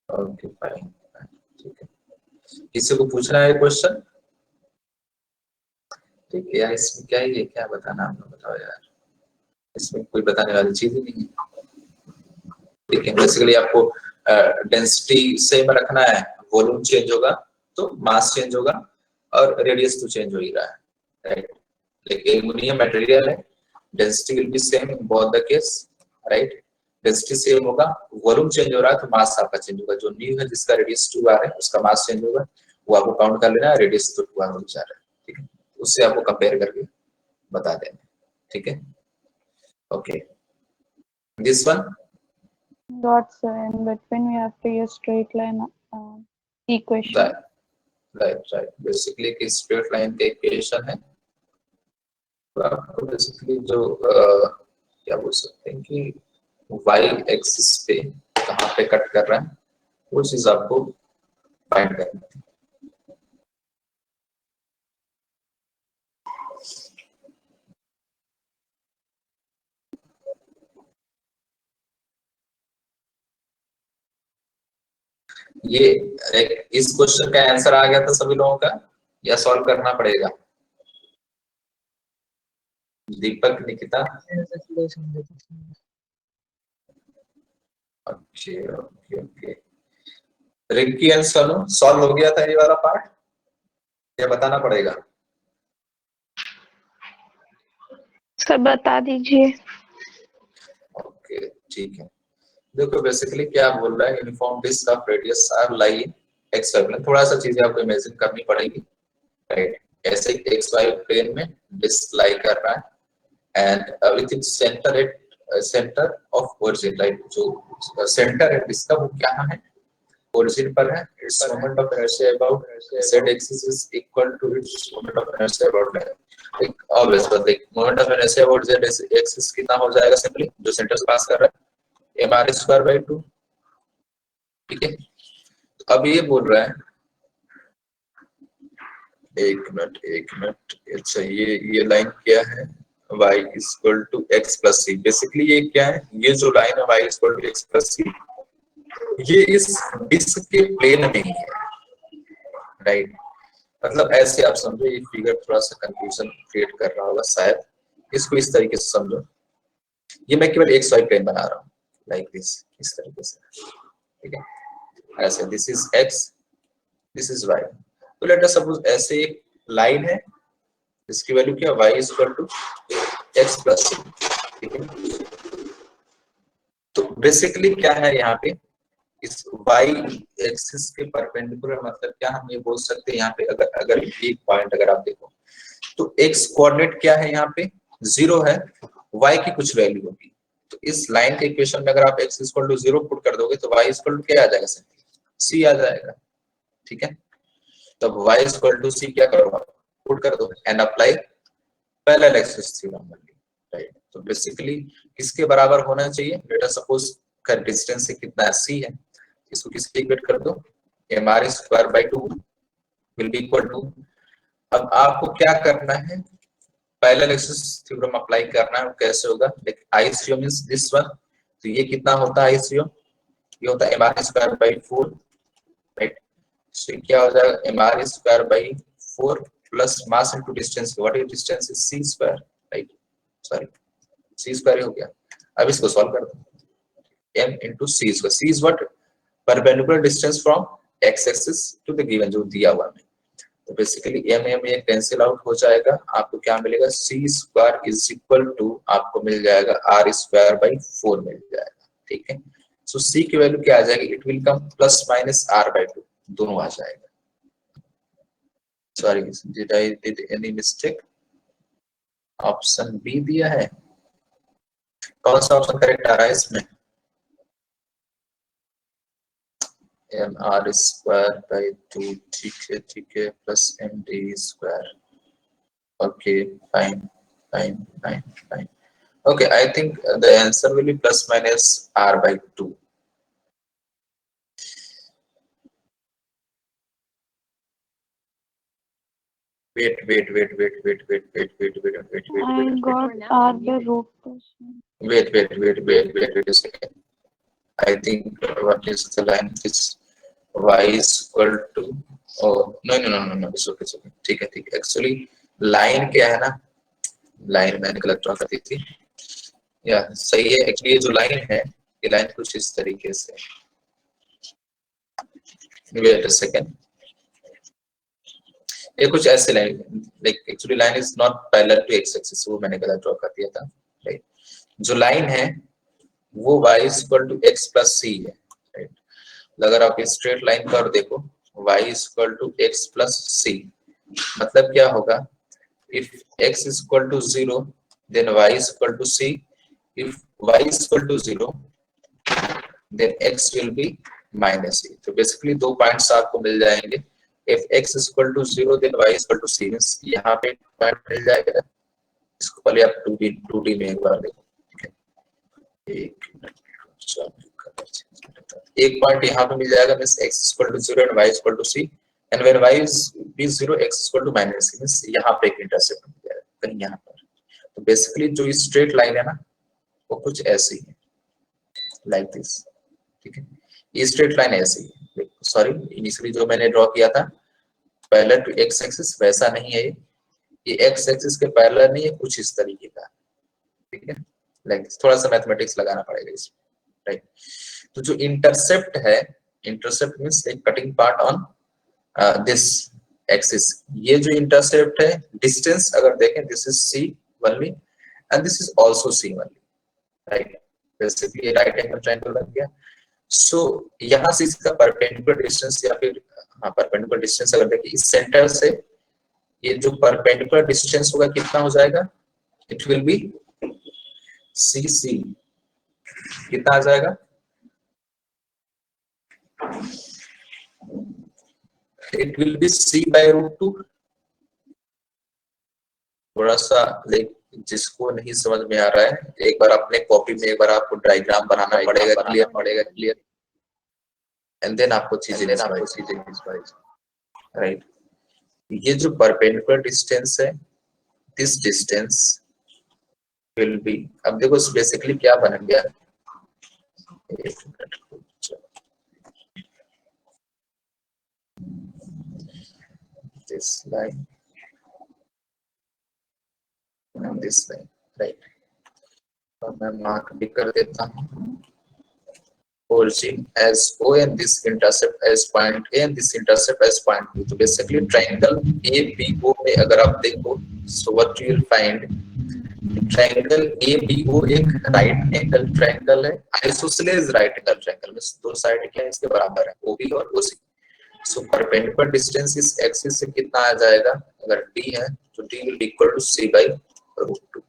ओके फाइन, ठीक है। किसी को पूछना है क्वेश्चन? ठीक है यार, इसमें क्या ही है, क्या बताना आपने, बताओ यार, इसमें कोई बताने वाली चीज ही नहीं है। ठीक है, बेसिकली आपको डेंसिटी सेम रखना है, वॉल्यूम चेंज होगा तो मास चेंज होगा, और रेडियस तो चेंज हो ही रहा है, राइट? लाइक एल्युमिनियम मटेरियल है, density will be same in both the case, right? Density same होगा, वॉल्यूम चेंज हो रहा है तो मास आपका चेंज होगा। जो न्यू है जिसका रेडियस 2r है उसका मास चेंज होगा, वो आपको काउंट कर लेना है, रेडियस तो 2r हो जा रहा है, ठीक है? उससे आपको कंपेयर करके बता देना, ठीक है? Okay, this one, Got sir. In between, we have to use straight line equation. Right, basically कि स्ट्रेट लाइन के इक्वेशन है, तो आपको बेसिकली जो क्या बोल सकते हैं कि y एक्सिस पे कहाँ पे कट कर रहा है वो चीज आपको फाइंड करनी है। ये इस क्वेश्चन का आंसर आ गया था सभी लोगों का, या सॉल्व करना पड़ेगा? Deepak, Nikita, okay okay okay. Rinki and Sonu, solve हो गया था ये वाला पार्ट, ये बताना पड़ेगा? सर बता दीजिए। ओके ठीक है। देखो बेसिकली क्या बोल रहा है, uniform disk of radius R lie X Y plane. थोड़ा सा चीजें आपको इमेजिन करनी पड़ेगी, राइट? ऐसे एक्स वाई प्लेन में डिस्क लाई कर रहा है, and with in centre at centre of origin, right? जो सेंटर है डिस्क का वो क्या है, ओरिजिन पर है। Its moment of inertia about z axis is equal to its moment of inertia about like always, but like moment of inertia about z axis कितना हो जाएगा, सिंपली जो सेंटर से पास कर रहा है mr स्क्वायर बाय 2, ठीक है? तो अब ये बोल रहा है, एक मिनट, अच्छा ये लाइन क्या है, y equal to x plus C. Basically ये क्या है, ये जो लाइन है y equal to x plus C, ये इस डिस्क के प्लेन में ही है, राइट? मतलब ऐसे आप समझो, ये फिगर थोड़ा सा कंफ्यूजन क्रिएट कर रहा होगा शायद, इसको इस तरीके से समझो। ये मैं केवल एक्स वाई प्लेन बना रहा हूँ, लाइक दिस, इस तरीके से, ठीक है? ऐसे this is x, this is y. तो लेट अस सपोज ऐसे एक लाइन है जिसकी वैल्यू क्या, y equal to x plus C, ठीक है? तो बेसिकली क्या है यहाँ पे, इस y एक्सिस के परपेंडिकुलर, मतलब क्या हम ये बोल सकते हैं यहाँ पे, अगर एक पॉइंट अगर आप देखो तो x कोऑर्डिनेट क्या है यहाँ पे, 0 है, y की कुछ वैल्यू होगी। तो इस लाइन के इक्वेशन में अगर आप x इक्वल टू 0 पुट कर दोगे तो y इक्वल टू क्या आ जाएगा, c आ जाएगा, ठीक है? तब y इक्वल टू c क्या करो, पुट कर दो and apply parallel axis theorem, right? तो बेसिकली किसके बराबर होना चाहिए, लेट अस सपोज का डिस्टेंस कितना है, c है, इसको किसके इक्वेट कर दो, mr square by 2 will be equal to, अब आपको क्या करना है, पैरेलल एक्सिस थ्योरम अप्लाई करना है। कैसे होगा, like I theorem means this one, तो ये कितना होता है आई थ्योरम, ये होता है mr square bye 4, right? So क्या हो जाएगा, mr square bye 4 plus mass into distance, what is distance is c square, right? Sorry, c square हो गया। अब इसको सॉल्व कर दो, m into c square, c is what, perpendicular distance from x axis to the given जो दिया हुआ है। तो बेसिकली m ये कैंसिल आउट हो जाएगा, आपको क्या मिलेगा, c square is equal to आपको मिल जाएगा r स्क्वायर बाय 4 मिल जाएगा, ठीक है? सो c की वैल्यू क्या आ जाएगी, it will come plus minus r by 2 दोनों आ जाएगा। Sorry, did I did any mistake? Option B दिया है, कौन सा ऑप्शन करेक्ट आ रहा है इसमें, mr स्क्वायर बाय 2, ठीक है, plus md square, okay fine fine fine fine. Okay, I think the answer will be plus minus r by 2. Wait. I got R by root 2. Wait a second. I think what is the line is y is equal to, oh no, it's okay. ठीक है एक्चुअली लाइन क्या है ना, लाइन मैंने गलत ड्रॉ कर दी थी, या सही है एक्चुअली। ये जो लाइन है, ये लाइन कुछ इस तरीके से, वेट अ सेकंड, ये कुछ ऐसे line, like actually line is not parallel to X axis, वो मैंने गलत ड्रॉ कर दिया था, राइट। जो लाइन है वो y is equal to x plus C है, राइट। अगर आप स्ट्रेट लाइन पर देखो y is equal to x plus C, मतलब क्या होगा, if x is equal to 0 then y is equal to c, if y is equal to 0 then x will be minus c। तो बेसिकली दो पॉइंट्स आपको मिल जाएंगे, if x is equal to 0 then y is equal to c, means यहाँ पे पॉइंट मिल जाएगा। इसको पहले आप 2D में एक बार देखो, ठीक है, एक पॉइंट यहाँ पे मिल जाएगा, means x is equal to 0 and y is equal to c, and when y is 0 x is equal to minus c, means यहाँ पे एक इंटरसेप्ट मिल जाएगा कहीं यहाँ पर। तो बेसिकली जो स्ट्रेट लाइन है ना वो कुछ ऐसी है, लाइक दिस, ठीक है। ये स्ट्रेट लाइन ऐसी है, सॉरी इनिशियली जो मैंने ड्रॉ किया था पैरेलल टू एक्स एक्सिस वैसा नहीं है, ये एक्स एक्सिस के पैरेलल नहीं है, कुछ इस तरीके का, ठीक है, लाइक थोड़ा सा मैथमेटिक्स लगाना पड़ेगा इसमें, राइट। तो जो इंटरसेप्ट है, इंटरसेप्ट मींस एक cutting part on this axis, ये जो इंटरसेप्ट है, डिस्टेंस अगर देखें this is C only and this is also C only, right. Basically right angle triangle बन गया। सो यहां से इसका परपेंडिकुलर डिस्टेंस, या फिर हाँ परपेंडिकुलर डिस्टेंस अगर देखिए इस सेंटर से ये जो परपेंडिकुलर डिस्टेंस होगा कितना हो जाएगा, it will be C C, कितना आ जाएगा, it will be C by root 2। थोड़ा सा लाइक जिसको नहीं समझ में आ रहा है, एक बार अपने कॉपी में एक बार आपको डायग्राम बनाना पड़ेगा क्लियर, एंड देन आपको चीजें राइट। ये जो परपेंडिकुलर डिस्टेंस है, दिस डिस्टेंस विल बी, अब देखो बेसिकली क्या बन गया, this line and this line, right। और मैं मार्क भी कर देता हूँ, origin as O and this intercept as point A and this intercept as point B। तो basically triangle ABO में अगर आप देखो, so what you will find, triangle ABO एक right angle triangle है, isosceles right angle triangle में दो साइड क्या है इसके बराबर है, OB और OC। सो परपेंडिकुलर डिस्टेंस इस एक्सिस से कितना आ जाएगा, अगर d है तो d will be equal to c by root 2,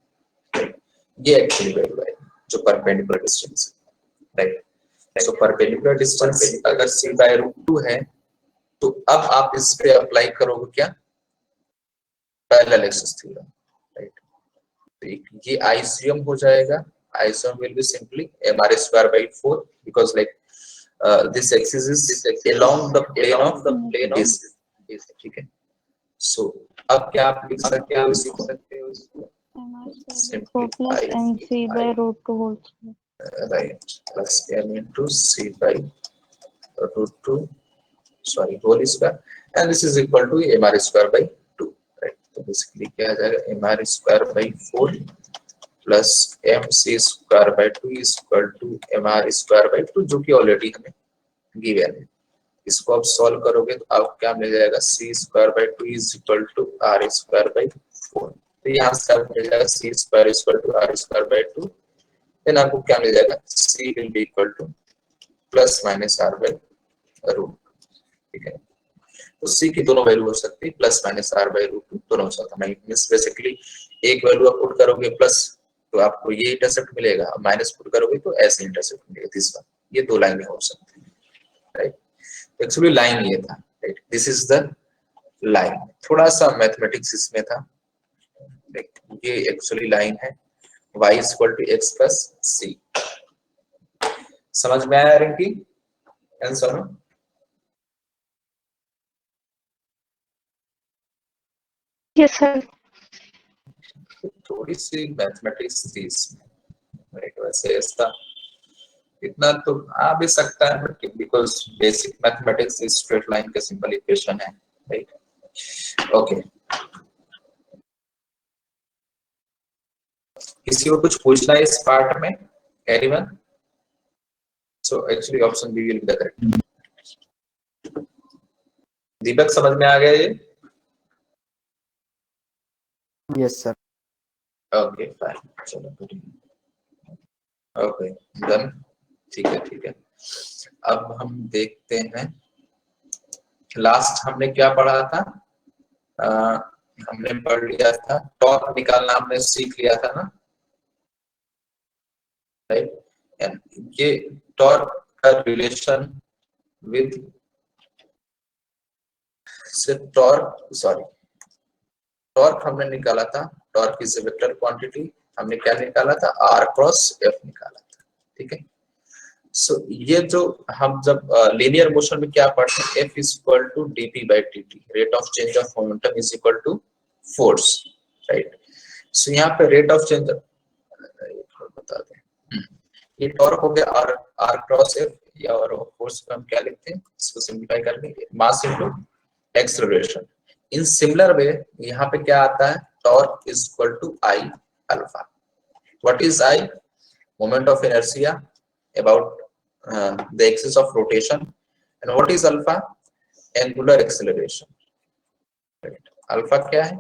ये एक्चुअली वैल्यू है जो परपेंडिकुलर डिस्टेंस है, राइट। सो परपेंडिकुलर डिस्टेंस अगर c by root 2 है, तो अब आप इस पे अप्लाई करोगे क्या, पैरेलल एक्सिस थ्योरम, राइट। ये आइसोम हो जाएगा, आइसोम will be simply mr square by 4 because like this axis is along the plane of this, ठीक है। सो अब क्या आप लिख सकते हो इसको, four plus M C by root 2 whole square, right, plus m into c by root 2 sorry whole square and this is equal to mr square by 2, right. तो बेसिकली क्या आ जाएगा, mr square by 4 plus mc square by 2 is equal to mr square by 2, जो कि ऑलरेडी हमें गिवन है। इसको आप सॉल्व करोगे तो आपको क्या मिल जाएगा, c square by 2 is equal to r square by 4। तो यहाँ से आपको मिल जाएगा c square is equal to r square by 2, then आपको क्या मिल जाएगा, c will be equal to plus minus r by root, ठीक है। तो c की दोनों वैल्यू हो सकती है, plus minus r by root 2 दोनों हो सकता है। मींस बेसिकली एक वैल्यू आप पुट करोगे प्लस तो आपको ये इंटरसेप्ट मिलेगा, माइनस पुट करोगे तो ऐसे इंटरसेप्ट मिलेगा, दिस वन, ये दो लाइनें हो सकती है, राइट। एक्चुअली लाइन ये था, right, this is the line. थोड़ा सा मैथमेटिक्स इसमें था, ये एक्चुअली लाइन है y equal to x plus c। समझ में आया रिंकी? Answer Yes, sir. थोड़ी सी मैथमेटिक्स थी इसमें, वैसे इसका इतना तो आ भी सकता है, but because basic mathematics straight line के सिंपल इक्वेशन है, राइट? ओके, किसी को कुछ पूछना है इस पार्ट में? Anyone? So actually option B will be the correct. Deepak समझ में आ गया ये? Yes sir. ओके फाइन, चलो ओके डन, ठीक है ठीक है। अब हम देखते हैं, लास्ट हमने क्या पढ़ा था? हमने पढ़ लिया था टॉर्क निकालना, हमने सीख लिया था ना, राइट? ये टॉर्क का रिलेशन विद टॉर्क हमने निकाला था, torque is a vector quantity, हमने क्या निकाला था? r क्रॉस f निकाला था, ठीक है? सो ये जो हम जब लीनियर मोशन में क्या पढ़ते हैं, f is equal to dp by dt, rate of change of momentum is equal to force, right? So यहाँ पे रेट ऑफ चेंज बता दें, ये टॉर्क हो गया r क्रॉस f, या और फोर्स को हम क्या लिखते हैं, इसको सिंपलीफाई करके mass into acceleration. In similar way यहाँ पे क्या आता है? Torque is equal to I alpha. What is I? Moment of inertia about the axis of rotation, and what is alpha? Angular acceleration. Alpha क्या है?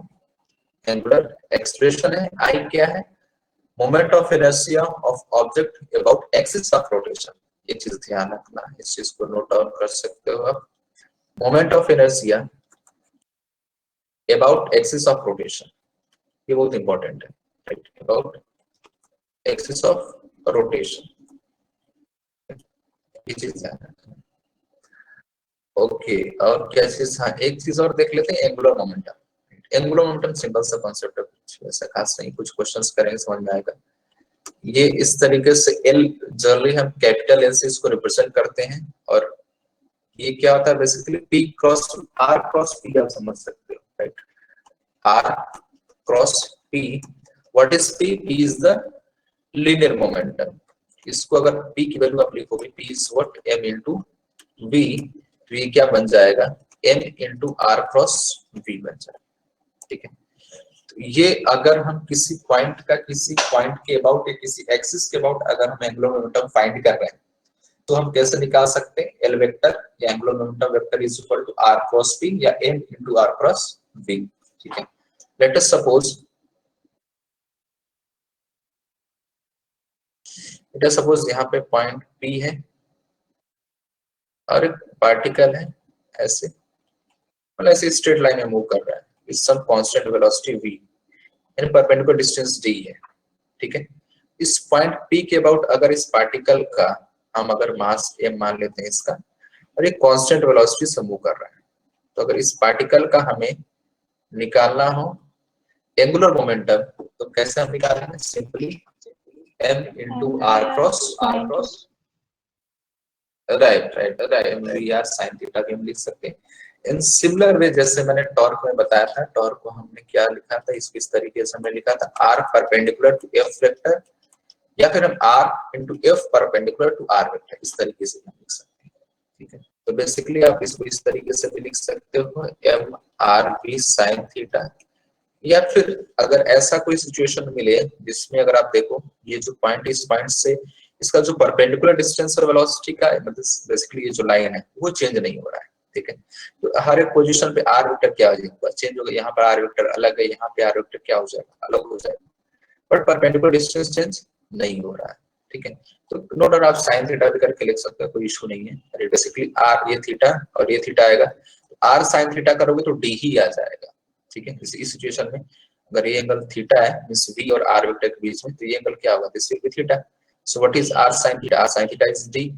एंगुलर एक्सेलरेशन है। I क्या है? Moment of inertia of object about axis of rotation. ये चीज ध्यान रखना, इस चीज को नोट डाउन कर सकते हो आप। Moment of inertia about axis of rotation, ये बहुत इंपॉर्टेंट है, right? about axis of rotation, ये चीज है। ओके, और क्या चीज? हाँ, एक चीज और देख लेते हैं, angular momentum. Angular momentum simple सा कॉन्सेप्ट है, कुछ ऐसा खास नहीं, कुछ क्वेश्चंस करेंगे समझ में आएगा। ये इस तरीके से L, जनरली हम कैपिटल L से इसको रिप्रेजेंट करते हैं, और ये क्या होता है? Basically P cross R cross P आप समझ सकते हो, right? R cross P, what is P? P is the linear momentum। इसको अगर P की वैल्यू आप लिखोगे, P is what? M into V, तो ये क्या बन जाएगा? M into R cross V बन जाएगा, ठीक है? तो ये अगर हम किसी पॉइंट के अबाउट या किसी एक्सिस के अबाउट अगर हम एंगुलर मोमेंटम फाइंड कर रहे हैं, तो हम कैसे निकाल सकते हैं? L वेक्टर या angular momentum vector is equal to R cross P या M into R cross V, ठीक है? Let us suppose यहाँ पे पॉइंट P है और एक पार्टिकल है, ऐसे मतलब ऐसे स्ट्रेट लाइन में मूव कर रहा है with some constant velocity v, and perpendicular distance d है, ठीक है? इस पॉइंट P के अबाउट अगर इस पार्टिकल का हम अगर मास m मान लेते हैं इसका, और एक कांस्टेंट वेलोसिटी से मूव कर रहा है, तो अगर इस पार्टिकल का हमें निकालना हो एंगुलर मोमेंटम, तो कैसे हम निकालेंगे? Simply m into r cross, right r sin theta भी हम लिख सकते हैं। इन सिमिलर वे जैसे मैंने टॉर्क में बताया था, टॉर्क को हमने क्या लिखा था? इस तरीके से हमने लिखा था r perpendicular to f vector, या फिर हम r into f perpendicular to r vector, इस तरीके से हम लिख सकते हैं, ठीक है? तो बेसिकली आप इसको इस तरीके से भी लिख सकते हो, m r v sin theta, या फिर अगर ऐसा कोई सिचुएशन मिले जिसमें अगर आप देखो ये जो पॉइंट, इस पॉइंट से इसका जो परपेंडिकुलर डिस्टेंस और वेलोसिटी का मतलब बेसिकली ये जो लाइन है वो चेंज नहीं हो रहा है, ठीक है? तो हर एक पोजीशन पे r वेक्टर क्या हो जाएगा? चेंज होगा। यहाँ पर r वेक्टर अलग है, यहाँ पे r वेक्टर क्या हो जाएगा? अलग हो जाएगा, बट परपेंडिकुलर डिस्टेंस चेंज नहीं हो रहा है, ठीक है? तो नो डाउट आप sin थीटा भी करके लिख सकते हो, कोई इशू नहीं है। अरे बेसिकली r ये थीटा और ये थीटा आएगा, r sin थीटा करोगे तो d ही आ जाएगा, ठीक है? इस सिचुएशन में अगर ये एंगल थीटा है मींस v और r वेक्टर के बीच में, तो ये एंगल क्या होगा? This will be theta. So what is r sin theta? r sin theta is d।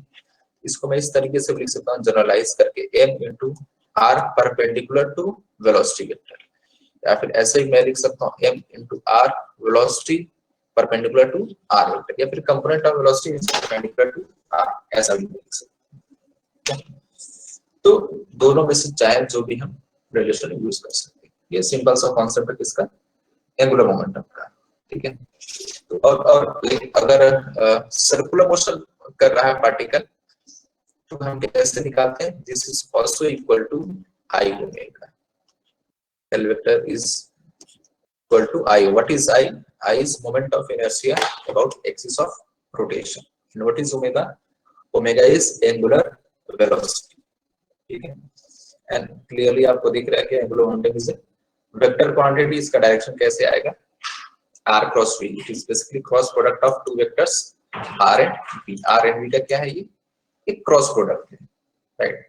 इसको मैं इस तरीके से लिख सकता हूं जनरलाइज करके, m into r perpendicular to velocity vector, या फिर ऐसे ही मैं लिख सकता हूं m into r velocity perpendicular to R vector, या फिर component of velocity is perpendicular to R, ऐसा भी लिख सकते हैं। तो दोनों में से चाहे जो भी हम रिलेशन यूज कर सकते हैं। ये सिंपल सा कॉन्सेप्ट है किसका, एंगुलर मोमेंटम का, ठीक है। तो और अगर सर्कुलर मोशन कर रहा है पार्टिकल तो हम कैसे निकालते हैं, this is also equal to I omega, L vector is equal to I. What is I? I is moment of inertia about axis of rotation, and what is omega? Omega is angular velocity, ठीक है। एंड क्लियरली आपको दिख रहा है कि angular momentum is vector quantity, इसका डायरेक्शन कैसे आएगा, r cross v, it is basically cross product of two vectors r and v। r and v का क्या है, ये एक क्रॉस प्रोडक्ट है, राइट।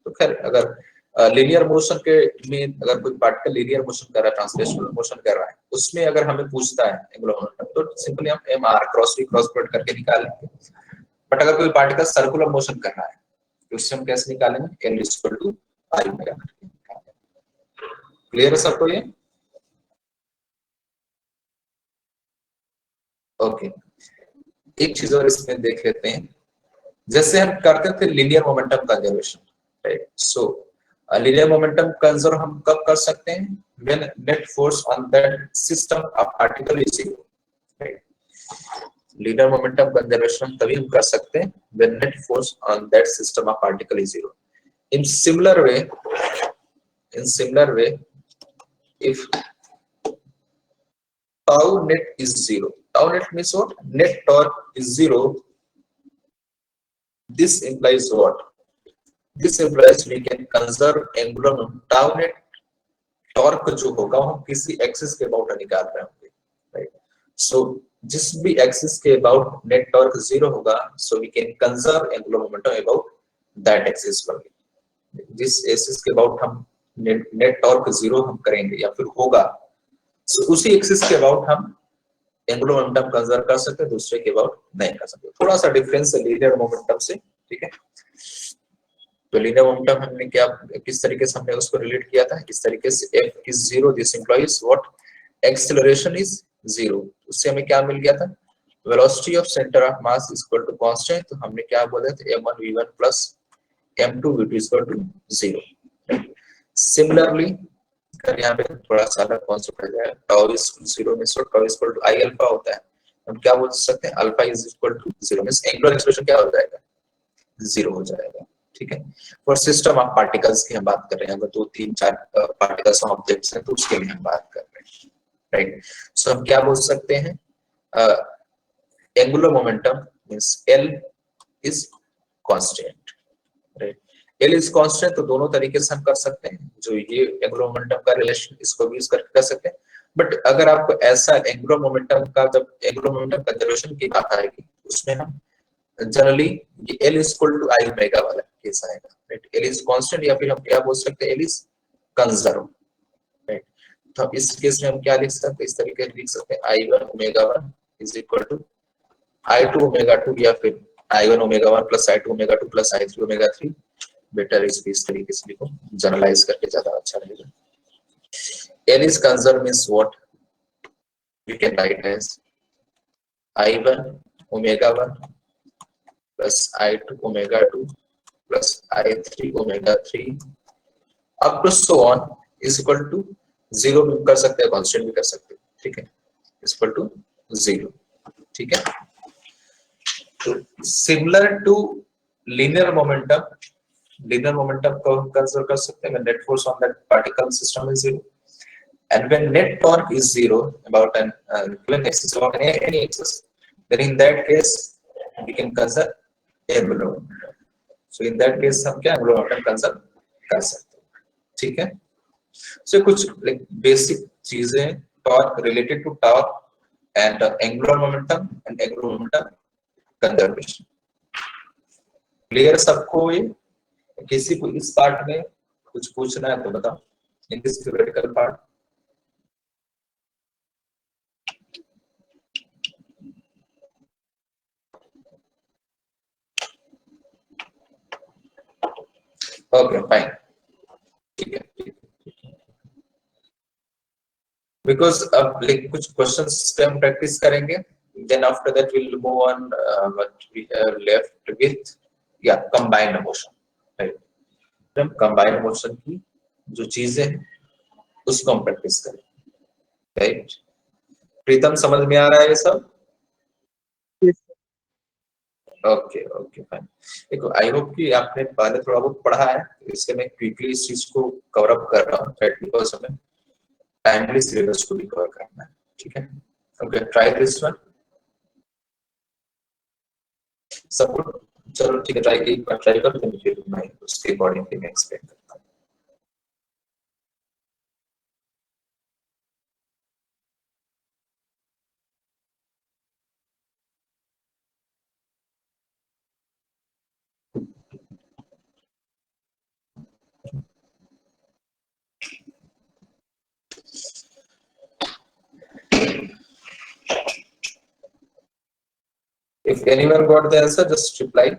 तो खैर अगर लीनियर मोशन के में अगर कोई पार्टिकल लीनियर मोशन कर रहा है, ट्रांसलेशनल मोशन कर रहा है, उसमें अगर हमें पूछता है एंगुलर मोमेंटम तो सिंपली हम m r cross v cross product करके निकालेंगे। बट अगर कोई पार्टिकल सर्कुलर मोशन कर रहा है तो उससे हम कैसे निकालेंगे, l equal to i omega. Clear है सबको ये? ओके, एक चीज और इसमें देख लेते हैं, जैसे हम करते थे लीनियर मोमेंटम कंजर्वेशन, राइट। सो लीनियर मोमेंटम कंजर्व हम कब कर सकते हैं, when net force on that system of particle is zero, right. Linear momentum conservation तभी हम कर सकते हैं when net force on that system of particle is zero. In similar way if tau net is zero, tau net means what, net torque is zero, this implies what, this implies we can conserve angular momentum। tau net torque जो होगा हम किसी एक्सिस के अबाउट निकाल रहे होंगे, राइट। सो जिस भी एक्सिस के अबाउट नेट टॉर्क जीरो होगा, so we can conserve angular momentum about that axis only. जिस एक्सिस के अबाउट हम नेट टॉर्क जीरो हम करेंगे या फिर होगा, सो उसी एक्सिस के अबाउट हम एंगुलर मोमेंटम कंजर्व कर सकते हैं, दूसरे के अबाउट नहीं कर सकते। थोड़ा सा डिफरेंस है लीनियर मोमेंटम से, ठीक है। तो लीनियर मोमेंटम हमने क्या, किस तरीके से हमने उसको रिलेट किया था, इस तरीके से f is zero, this implies what, acceleration is zero. उससे हमें क्या मिल गया था, velocity of center of mass is equal to constant. तो हमने क्या बोला था, m1 v1 plus m2 v2 is equal to zero. Similarly यहाँ पे थोड़ा सा अलग कॉन्सेप्ट आ जाएगा, टाउ इज जीरो में so tau is equal to I alpha होता है। हम क्या बोल सकते हैं, alpha is equal to zero means angular expression क्या हो जाएगा, जीरो हो जाएगा, ठीक है। और सिस्टम ऑफ पार्टिकल्स की हम बात कर रहे हैं, अगर 2 3 4 पार्टिकल्स ऑब्जेक्ट्स हैं तो उसके लिए हम बात कर रहे हैं, राइट। सो हम क्या बोल सकते हैं, angular momentum means l is constant, right. L is constant, तो दोनों तरीके से हम कर सकते हैं, जो ये एंगुलर मोमेंटम का रिलेशन इसको भी यूज करके कर सकते हैं। बट अगर आपको ऐसा एंगुलर मोमेंटम का, जब एंगुलर मोमेंटम कंजर्वेशन की बात आएगी उसमें हम जनरली ये L is equal to I omega वाला केस आएगा, राइट। L इज कांस्टेंट या फिर हम क्या बोल सकते हैं, L इज कंजर्व, राइट। तो इस केस में हम क्या लिख सकते हैं, इस तरीके से लिख सकते हैं I1 omega 1 is equal to I2 omega 2 या फिर I1 omega 1 plus I2 omega 2 plus I3 omega 3। Better इस तरीके से लिखो, जनरलाइज करके ज्यादा अच्छा रहेगा। L is conserved means what, we can write as I1 omega 1 plus I2 omega 2 plus I3 omega 3 up to so on is equal to zero भी कर सकते हैं, कांस्टेंट भी कर सकते हैं, ठीक है, is equal to जीरो, ठीक है। तो सिमिलर टू लीनियर मोमेंटम को हम कंसीडर कर सकते हैं when net force on that particle system is zero, and when net torque is zero about an given axis, about any axis, then in that case we can consider angular momentum. So in that case हम क्या angular momentum consider कर सकते हैं, ठीक है। So कुछ बेसिक चीजें, torque related to torque and angular momentum and angular momentum conservation। Clear सबको ये? किसी को इस पार्ट में कुछ पूछना है तो बताओ, in this theoretical part. Okay fine, ठीक है। बिकॉज अब कुछ क्वेश्चंस पे हम प्रैक्टिस करेंगे then after that we'll move on what we have left with, yeah, combined motion, right? हम combined motion की जो चीजें हैं उसको हम प्रैक्टिस करें, राइट? प्रीतम समझ में आ रहा है ये सब? Okay okay fine. देखो आई होप कि आपने पहले थोड़ा बहुत पढ़ा है, इससे मैं क्विकली इस चीज को कवर अप कर रहा हूँ, राइट? बिकॉज हमें टाइमली सिलेबस को भी कवर करना है, ठीक है? Okay, try this one support. चलो ठीक है, ट्राई कर देंगे, फिर मैं उसके अकॉर्डिंग मैं एक्सप्लेन करता हूँ। If anyone got the answer, just reply.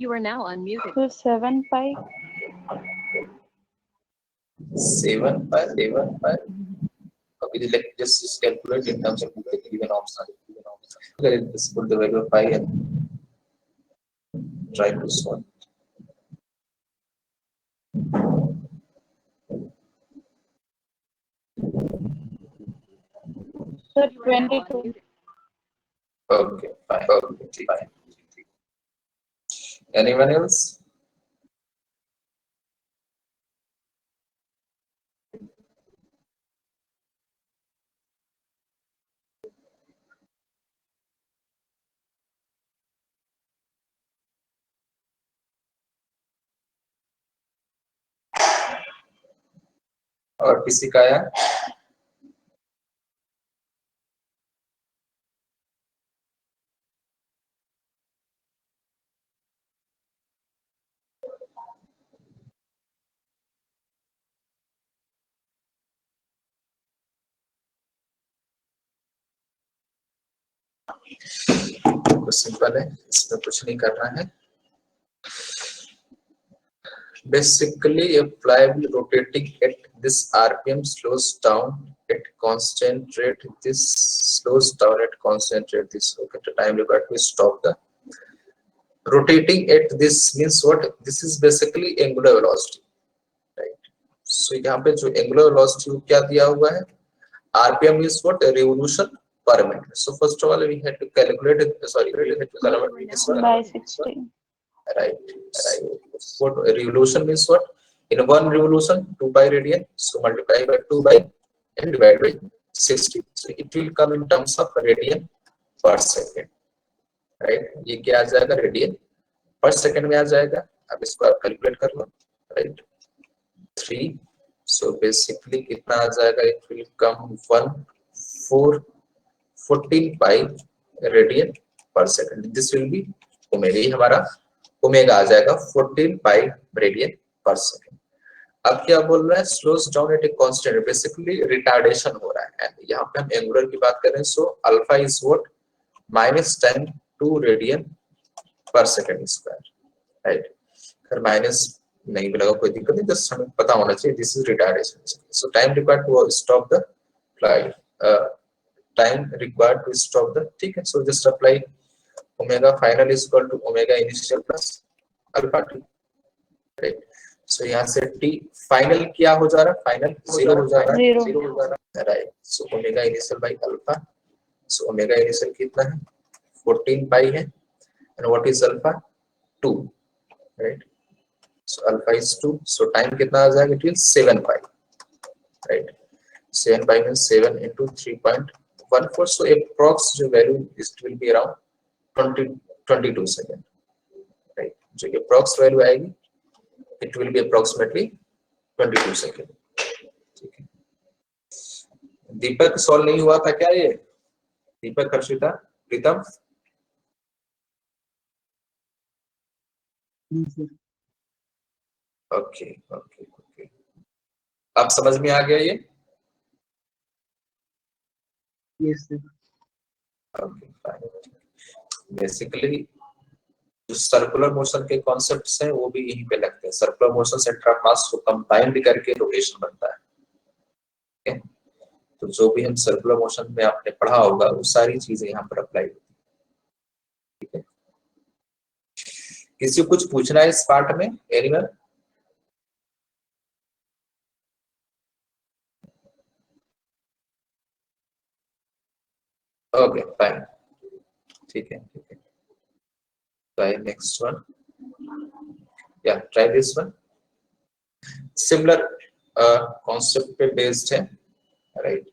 You are now unmuted. So 7 pi. 7 pi. Okay, just calculate in terms of the given option. Okay, just put the value of pi and try to solve. So 22. Okay, fine. Okay, fine. Anyone else? और किसी का आया? कुछ सिंपल है, इसमें कुछ नहीं करना है। Basically, a flywheel rotating at this RPM slows down at constant rate. This slows down at constant rate. This okay. The time required to stop the rotating at this means what? This is basically angular velocity, right? So यहाँ पे जो angular velocity क्या दिया हुआ है? RPM is what? A revolution per minute. So first of all, we had to calculate it. Sorry, we had to calculate this one. By 60. Right. What revolution means what? In one revolution, 2 pi radian. So multiply by 2 by and divide by 60. So it will come in terms of radian per second. Right? ये क्या आ जाएगा? Radian per second में आ जाएगा. अब इसको आप कैलकुलेट कर लो. Right? 3. So basically कितना आ जाएगा? It will come 14 pi radian per second. This will be omega. ये हमारा ओमेगा आ जाएगा 14 पाई रेडियन पर सेकंड। अब क्या बोल रहा है? Slows down at a constant, basically retardation हो रहा है। एंड यहाँ पे हम एंगुलर की बात कर रहे हैं, so alpha is what? -10 to radian per second square, right? फिर नहीं भी लगा कोई दिक्कत नहीं, जस्ट हमें पता होना चाहिए this is retardation. So time required to stop the flight, time required to stop the, ठीक है। So just apply omega final is equal to omega initial plus alpha T, right. So यहाँ से टी फाइनल क्या हो जा रहा है, फाइनल 0 हो जा रहा है, Zero. 0 हो जा रहा है, right. So omega initial by alpha, so omega initial कितना है 14 पाई है, and what is alpha 2, right. So alpha is 2, so time कितना आ जाएगा, it will 7 pi, right? 7 pi means 7 into 3.14, so approx जो value is will be around 22 second, right? जो approx value आएगी it will be approximately 22 second, ठीक है। दीपक सॉल्व नहीं हुआ था क्या ये, दीपक, हर्षिता, प्रीतम? ओके ओके ओके, अब समझ में आ गया ये? Yes sir. Okay fine. Basically जो सर्कुलर मोशन के कॉन्सेप्ट्स हैं वो भी यहीं पे लगते हैं। सर्कुलर मोशन सेंटर ऑफ मास को कंबाइंड करके रोटेशन बनता है, ठीक है। तो जो भी हम सर्कुलर मोशन में आपने पढ़ा होगा वो सारी चीजें यहाँ पर अप्लाई होती है, ठीक है। किसी को कुछ पूछना है इस पार्ट में, एनीवन? ओके फाइन, ठीक है ठीक है। ट्राई नेक्स्ट वन, या try this one, similar concept पे बेस्ड है, राइट।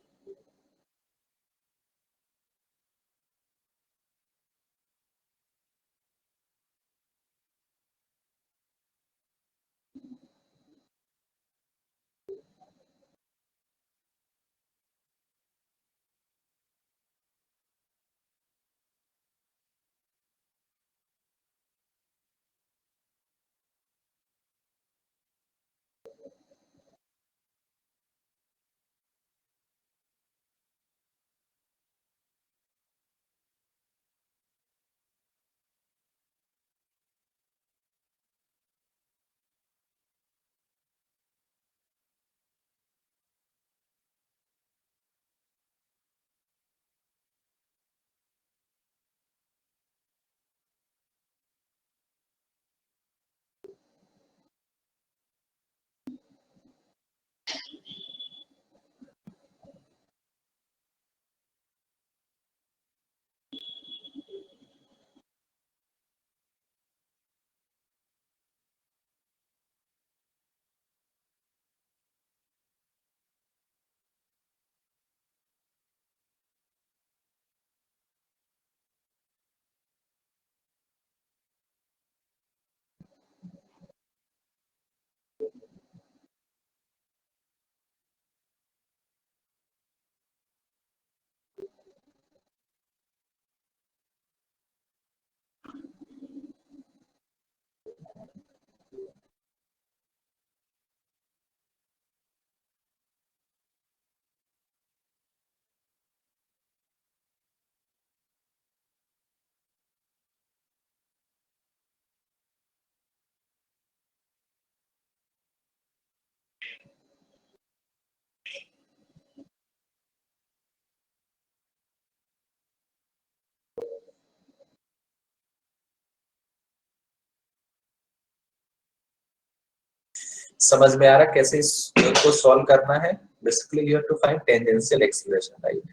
समझ में आ रहा कैसे इसको सॉल्व करना है? Basically you have to find tangential acceleration, right.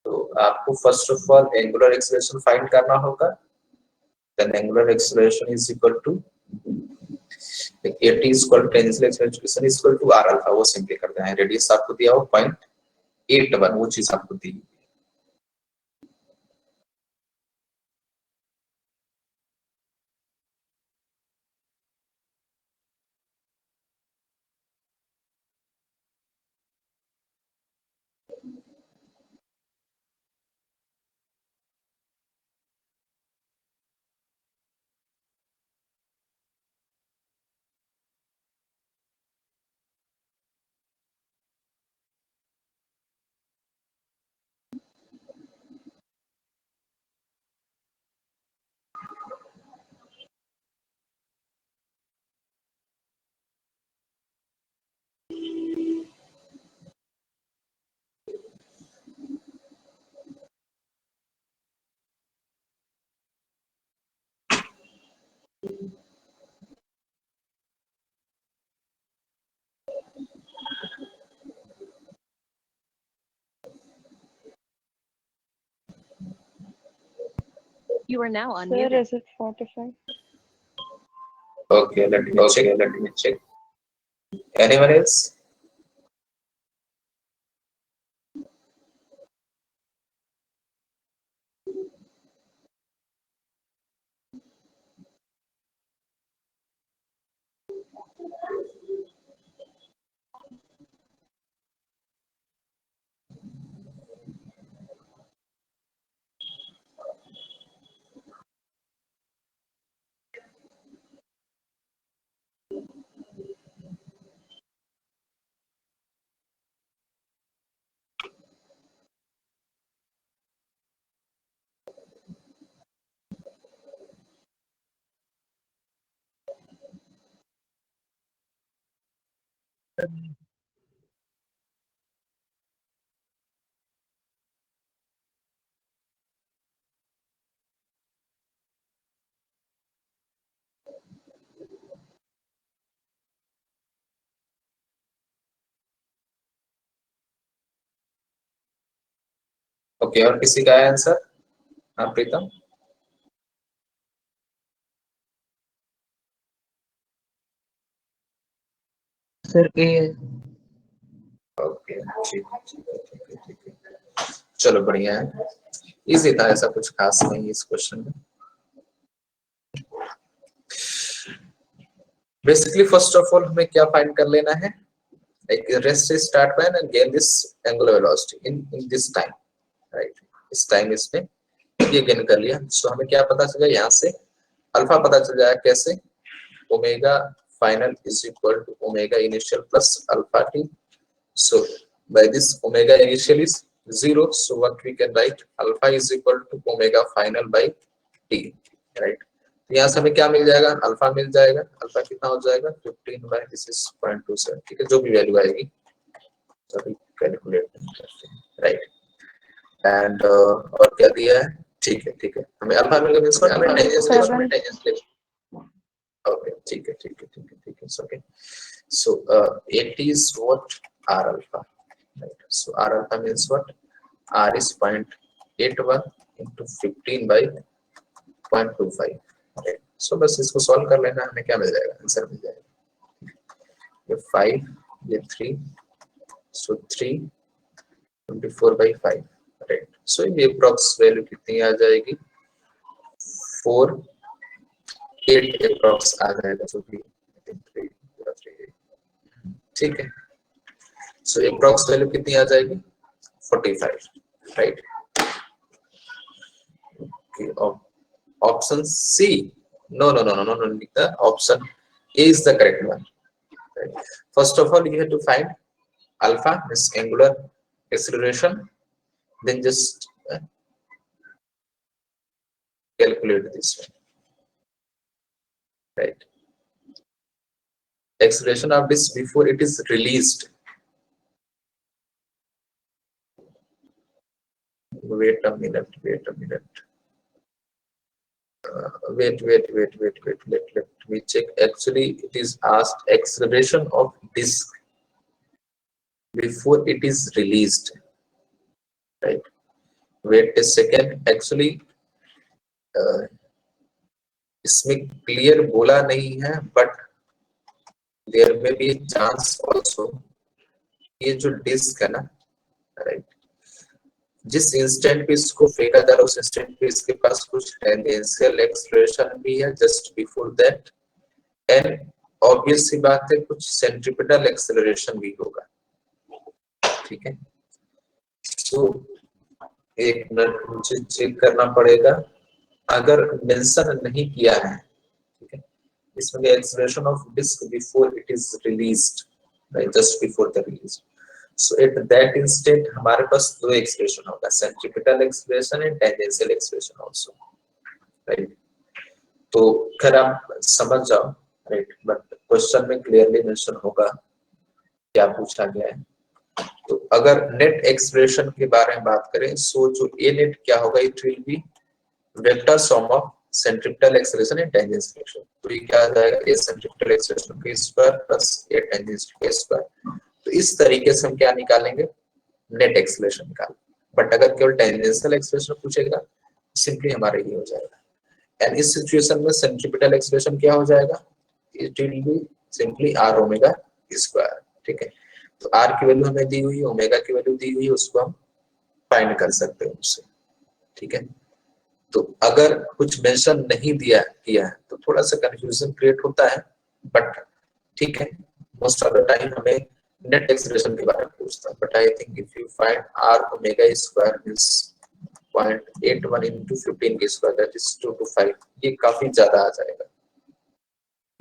तो आपको first of all angular acceleration find करना होगा, then angular acceleration is equal to AT is equal to tangential acceleration is equal to R alpha, वो सिंपली करते हैं। रेडियस आपको दिया हो 0.81, वो चीज आपको दी। You are now Sir, unmuted. is it 45? Okay, let me check. Anyone else? Okay, और किसी का है आंसर? हाँ प्रीतम। सर ए है। ओके, ठीक है। चलो बढ़िया है, इजी था, ऐसा कुछ खास नहीं इस क्वेश्चन में। बेसिकली फर्स्ट ऑफ ऑल हमें क्या फाइंड कर लेना है, like rest is start when and gain this angular velocity in this time, right? इस टाइम इसने ये गेन कर लिया। सो हमें क्या पता चला, यहाँ से अल्फा पता चल जाएगा कैसे, omega final is equal to omega initial plus alpha t. So by this omega initial is 0, so what we can write, alpha is equal to omega final by t, right? तो यहाँ से हमें क्या मिल जाएगा, अल्फा मिल जाएगा। अल्फा कितना हो जाएगा, 15 बाय दिस इज 0.27, ठीक है, जो भी वैल्यू आएगी अभी कैलकुलेट करते हैं, राइट। एंड और क्या दिया है, ठीक है, हमें अल्फा मिल गया, इसको हमें टेंजेंस ले, ओके, ठीक है, okay. So 80 is what, r alpha, right? So r alpha means what, r is 0.81 into 15 by 0.25, right? So बस इसको सॉल्व कर लेना, हमें क्या मिल जाएगा, आंसर मिल जाएगा, ये 5, ये 3, so 3 24 by 5, right? So ये अप्रॉक्स वैल्यू कितनी आ जाएगी, 4 8 अप्रॉक्स आ जाएगा, जो भी 3, ठीक है। सो अप्रॉक्स वैल्यू कितनी आ जाएगी, 45, राइट। Option C, no, Nikita, option A is the correct one, right? First of all you have to find alpha, this angular acceleration, then just calculate this one, right? Acceleration of this before it is released, wait a minute, wait, let me check. Actually it is asked acceleration of disk before it is released, right? Wait a second, actually इसमें क्लियर बोला नहीं है, बट देयर में भी चांस ऑल्सो, ये जो डिस्क है ना, राइट, जिस इंस्टेंट पे इसको फेंका जा रहा है उस इंस्टेंट पे इसके पास कुछ टेंजेंशियल एक्सेलरेशन भी है just before that, and obvious सी बात है कुछ सेंट्रीपिटल एक्सेलरेशन भी होगा, ठीक है। तो एक मिनट मुझे चेक करना पड़ेगा, अगर मेंशन नहीं किया है, ठीक है, इसमें acceleration of disc before it is released, right, just before the release. So at that instant हमारे पास दो एक्सेलरेशन होगा, centripetal acceleration and tangential acceleration also, right. तो खैर आप समझ जाओ, राइट, बट क्वेश्चन में क्लियरली मेंशन होगा क्या पूछा गया है। तो अगर नेट एक्सेलरेशन के बारे में बात करें, सो जो ए नेट क्या होगा, it will B vector sum of centripetal acceleration and tangential acceleration. तो ये क्या आ जाएगा, ए सेंट्रीपिटल एक्सेलरेशन के स्क्वायर प्लस ए टेंजेंशियल के स्क्वायर। तो इस तरीके से हम क्या निकालेंगे, नेट एक्सेलरेशन निकाल। बट अगर केवल टेंजेंशियल एक्सेलरेशन पूछेगा, सिंपली हमारा ये हो जाएगा, एंड इस सिचुएशन में सेंट्रीपिटल एक्सेलरेशन क्या हो जाएगा, it will be simply r omega square. ठीक है, तो r की वैल्यू हमें दी हुई है, ओमेगा की वैल्यू दी हुई है, उसको हम फाइंड कर सकते हैं उससे। ठीक है, तो अगर कुछ मेंशन नहीं दिया किया है तो थोड़ा सा कंफ्यूजन क्रिएट होता है, बट ठीक है, मोस्ट ऑफ द टाइम हमें नेट एक्सेलरेशन के बारे में पूछता है। But I think if you find r omega square is 0.81 into 15 की स्क्वायर, दैट इज 2 to 5, ये काफी ज्यादा आ जाएगा।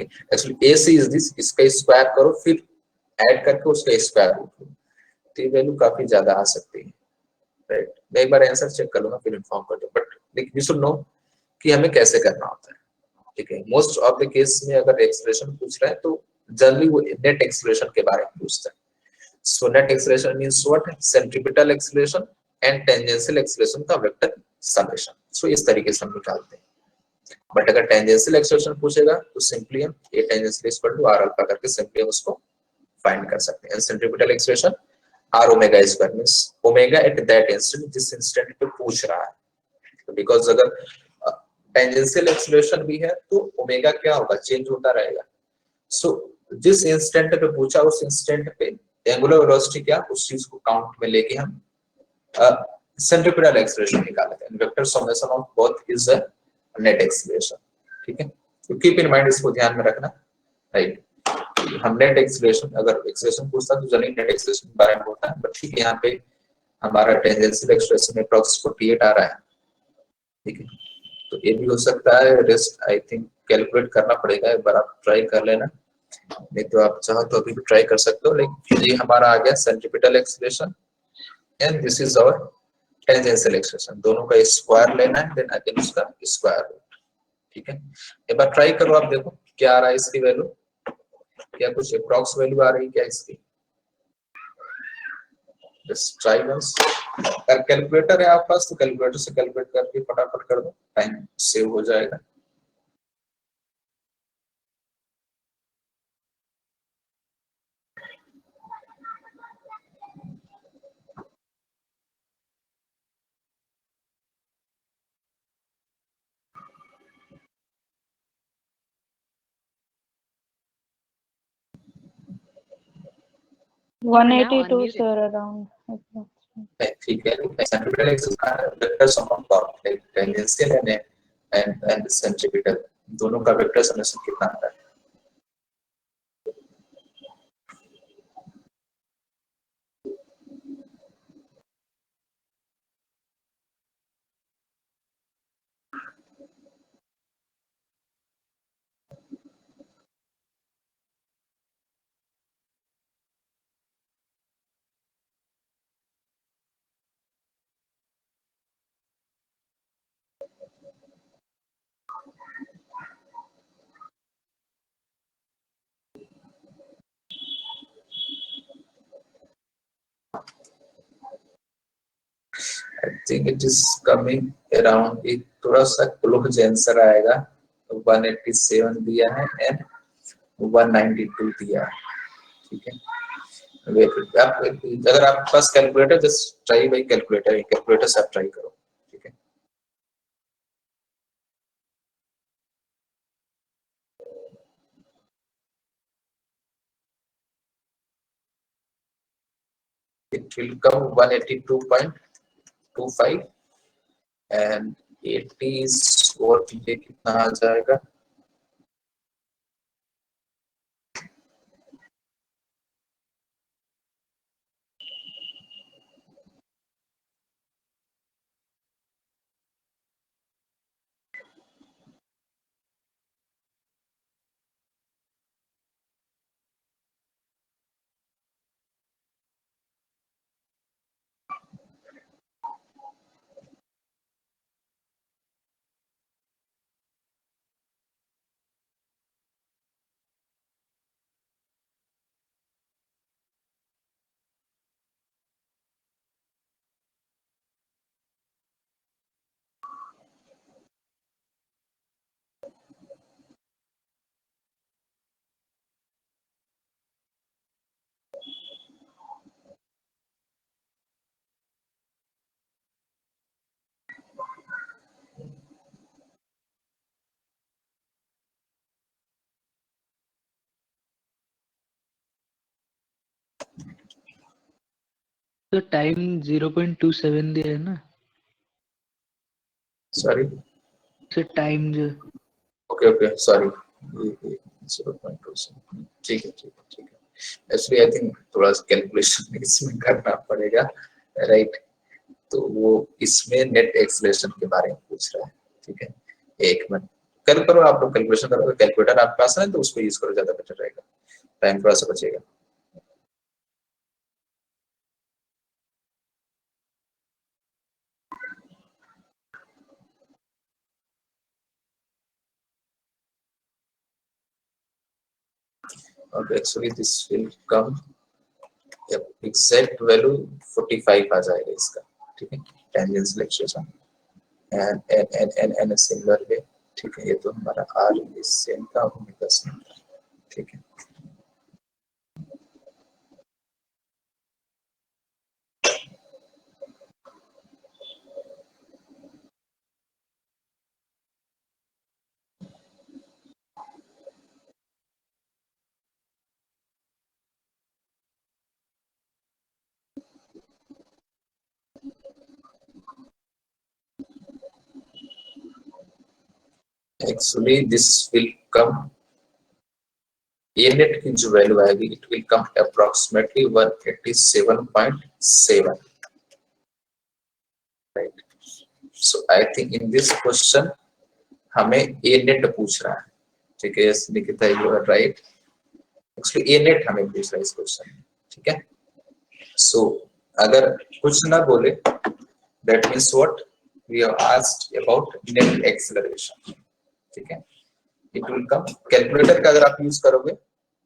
एक्चुअली AC इज दिस, इसका स्क्वायर करो फिर ऐड करके उसका स्क्वायर रूट लो, तो ये वैल्यू काफी ज्यादा आ सकती है। राइट, मैं एक बार आंसर चेक कर लूंगा फिर इन्फॉर्म कर दूं, बट वी शुड नो कि हमें कैसे करना होता है। ठीक है, मोस्ट ऑफ द केस में अगर एक्सेलरेशन पूछ रहा है तो जनरली वो नेट एक्सेलरेशन के बारे में पूछता है। So net acceleration means what, centripetal acceleration and tangential acceleration का वेक्टर समेशन। सो इस तरीके से हम निकालते हैं। बट अगर टेंजेंशियल एक्सेलरेशन पूछेगा तो सिंपली हम a tangential equal to r alpha करके सिंपली हम उसको फाइंड कर सकते हैं। Centripetal acceleration r omega square means omega at that instant, जिस इंस्टेंट पे पूछ रहा है। बिकॉज अगर टेंजेंशियल एक्सेलरेशन भी है तो ओमेगा क्या होगा, चेंज होता रहेगा। सो जिस इंस्टेंट पे पूछा उस इंस्टेंट पे एंगुलर वेलोसिटी क्या, उस चीज को काउंट में लेके हम सेंट्रीपिटल एक्सेलरेशन निकालते हैं। Vector summation of both is a net acceleration. ठीक है, तो कीप इन माइंड, इसको ध्यान में रखना। राइट, हम नेट एक्सेलरेशन, अगर एक्सेलरेशन पूछता तो जनरली नेट एक्सेलरेशन के बारे में होता है, बट ठीक है, यहाँ पे हमारा टेंजेंशियल एक्सेलरेशन अप्रॉक्स 48 आ रहा है। ठीक है, तो ये भी हो सकता है, रेस्ट आई थिंक कैलकुलेट करना पड़ेगा, एक बार आप ट्राई कर लेना, नहीं तो आप चाहो तो अभी भी ट्राई कर सकते हो। लेकिन ये हमारा आ गया centripetal acceleration and this is our tangential acceleration, दोनों का स्क्वायर लेना है, देन अगेन उसका स्क्वायर रूट। ठीक है, एक बार ट्राई करो, आप देखो क्या आ रहा है इसकी वैल्यू, क्या कुछ अप्रॉक्स वैल्यू आ रही है क्या इसकी, जस्ट ट्राई वंस। अगर कैलकुलेटर है आपके पास तो कैलकुलेटर से कैलकुलेट करके फटाफट कर दो, टाइम सेव हो जाएगा। You are now 182 unmuted. sir around approximately. ठीक है, centripetal acceleration vector sum of like tangential and centripetal, दोनों का वेक्टर समेशन कितना आता है। I think it is coming around, एक थोड़ा सा क्लोज आंसर आएगा, 187 दिया है एंड 192 दिया है। ठीक है, आप अगर आपके पास calculator, just try by calculator, calculator से आप ट्राई करो। ठीक है, it will come 182.25 and 80 is what, ये कितना आ जाएगा, तो टाइम 0.27 दिया है ना, सॉरी, तो टाइम जो ओके ओके सॉरी, 0.27, ठीक है ठीक है ठीक है। एक्चुअली आई थिंक थोड़ा सा कैलकुलेशन इसमें करना पड़ेगा, राइट। तो वो इसमें नेट एक्सेलरेशन के बारे में पूछ रहा है, ठीक है। एक मिनट, कल करो आप लोग कैलकुलेशन करो, कैलकुलेटर आपके पास है तो उसको यूज करो, ज्यादा बेटर रहेगा, टाइम थोड़ा सा बचेगा। और actually this will come exact value 45 आ जाएगा इसका, ठीक है, tangential expression and and and and and similar way, ठीक है। ये तो हमारा आर इज सेम का ओमेगा सेम, ठीक है। एक्चुअली दिस विल कम, ये नेट की जो वैल्यू आएगी it will come approximately 187.7, right. So I think in this question हमें ए नेट पूछ रहा है, ठीक है। Yes Nikita you are right, actually A net हमें पूछ रहा है इस क्वेश्चन में, ठीक है। सो अगर कुछ ना बोले that means what, we have asked about net acceleration, ठीक है। इट विल कम, कैलकुलेटर का अगर आप यूज करोगे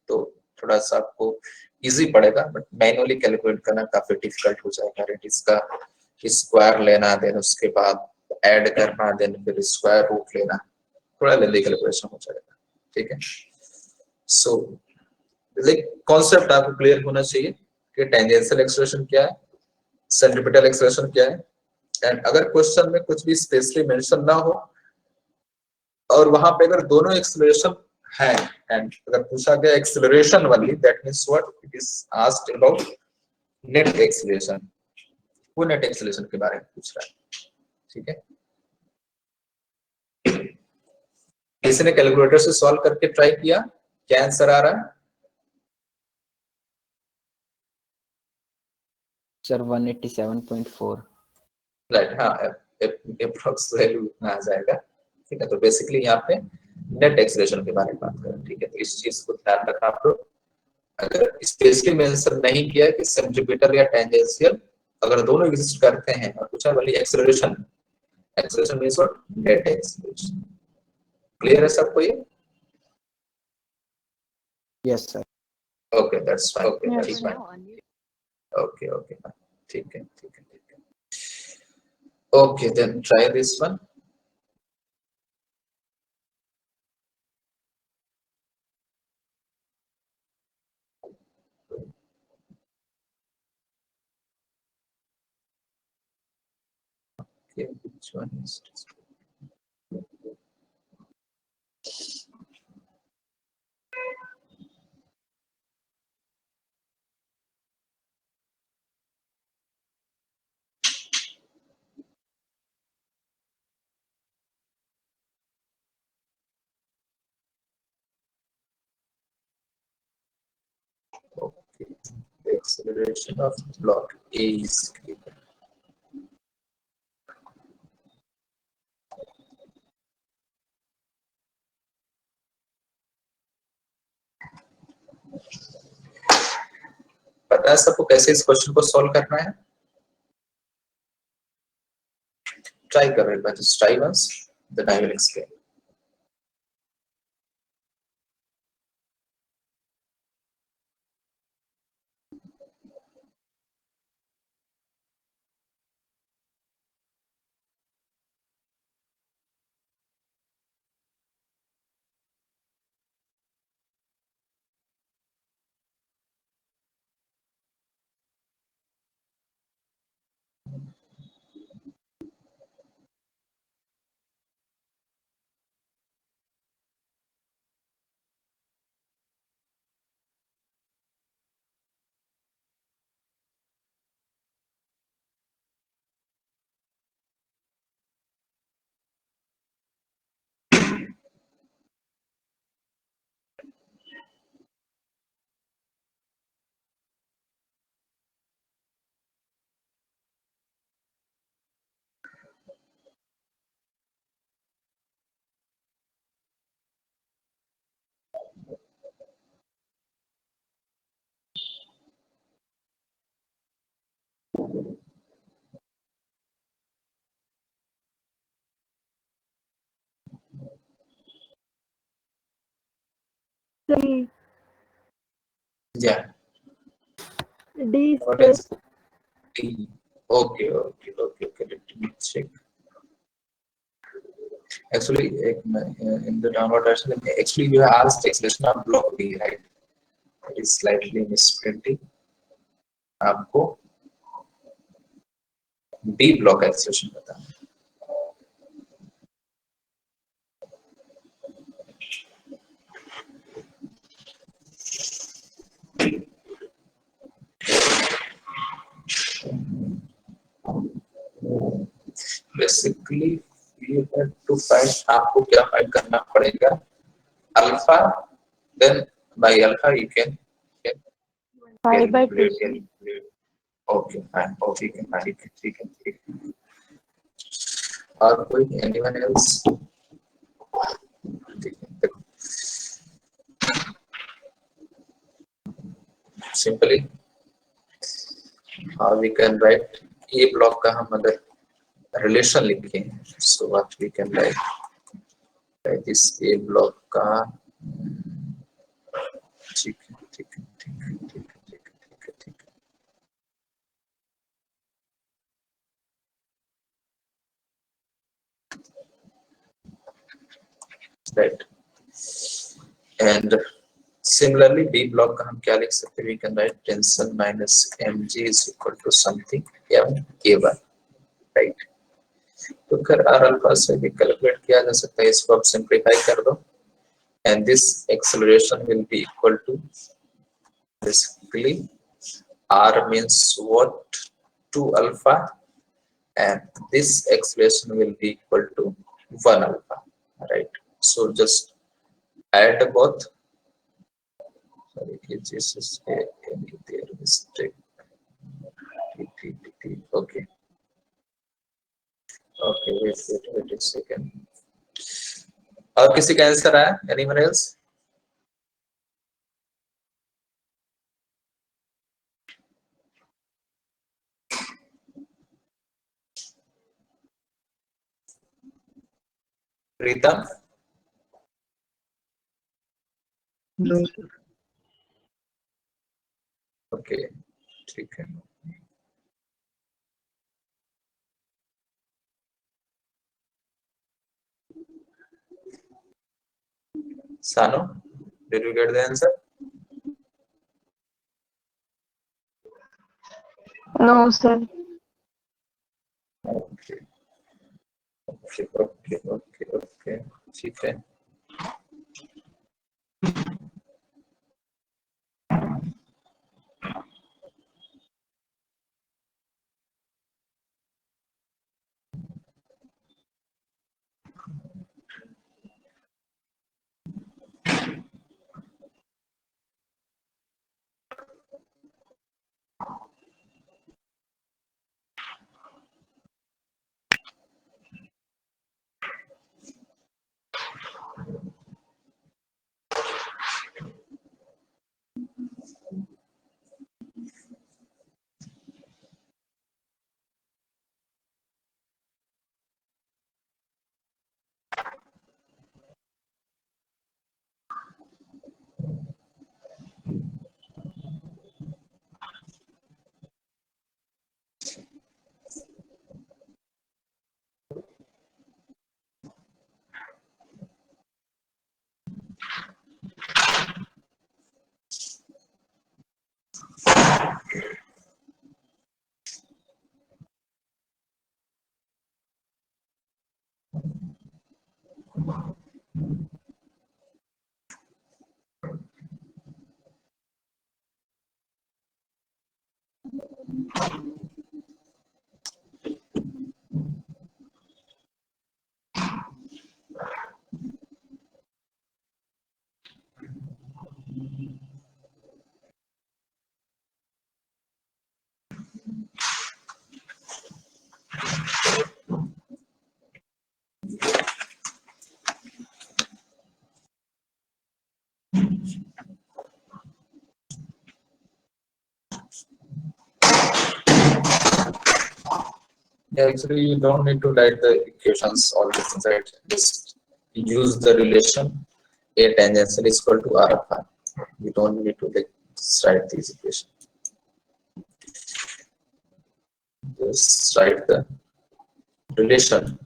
तो थोड़ा सा आपको इजी पड़ेगा, बट मैनुअली कैलकुलेट करना काफी डिफिकल्ट हो जाएगा, राइट। इसका स्क्वायर लेना, देन उसके बाद ऐड करना, देन फिर स्क्वायर रूट लेना, थोड़ा लेंदी कैलकुलेशन हो जाएगा, ठीक है। सो लाइक कॉन्सेप्ट आपको क्लियर होना चाहिए कि टेंजेंशियल एक्सेलरेशन क्या है, सेंट्रीपिटल एक्सेलरेशन क्या है, एंड अगर क्वेश्चन में कुछ भी स्पेशली मेंशन ना हो और वहां पे अगर दोनों एक्सेलरेशन है एंड अगर पूछा गया एक्सेलरेशन वाली, that means what, it is asked about net acceleration, वो नेट एक्सेलरेशन के बारे में पूछ रहा है, ठीक है। किसी ने कैलकुलेटर से सॉल्व करके ट्राई किया, क्या आंसर आ रहा है? सर 187.4। राइट, हाँ, अप्रोक्स वैल्यू इतना आ जाएगा, ठीक है। तो बेसिकली यहाँ पे नेट एक्सेलरेशन के बारे में बात करें, ठीक है। तो इस चीज को ध्यान रखना आप लोग, अगर स्पेशली मेंशन नहीं किया कि सेंट्रीपिटल या टेंजेंशियल अगर दोनों एग्जिस्ट करते हैं और पूछा वाली acceleration, acceleration means what, net acceleration. Clear है सबको ये? Yes sir. Okay that's fine, okay Yes, that's sir. Fine, okay okay ठीक है ठीक है ठीक है। Okay then try this one. Okay, which one is this? Okay, the acceleration of block A is given. पता है सबको कैसे इस क्वेश्चन को सॉल्व करना है? ट्राई कर रहे हैं, just try once, then I will explain. C. Yeah. D What sir. is D? Okay. Let me check. Actually, in the downward direction, actually you have asked acceleration of block B, right? It is slightly misprinting. आपको B block acceleration बताना. Basically, you have to find. आपको क्या find करना पड़ेगा? Alpha, then by alpha you can 5/2. Okay, fine. Okay, ठीक है. और कोई anyone else? Simply, we can write A block का हम अगर relation लिखें, so what we can write this A block का ठीक है. Right. And similarly, B block का हम क्या लिख सकते हैं? We can write tension minus mg is equal to something m k1, right? तो फिर R alpha से भी कैलकुलेट किया जा सकता है. इसको आप सिंप्लीफाई कर दो, and this acceleration will be equal to basically R means what? 2 alpha, and this acceleration will be equal to 1 alpha, right? So just add both. Sorry, this is their mistake. Okay. Okay, wait a second. और किसी का आंसर आया? Anyone else? प्रीतम? No, sir. Okay, ठीक है. Sanu, did you get the answer? No, sir. Okay. ठीक है. Yeah, actually, you don't need to write the equations all this inside. Just use the relation A tangential is equal to R alpha. We don't need to like write this equation. Just write the relation.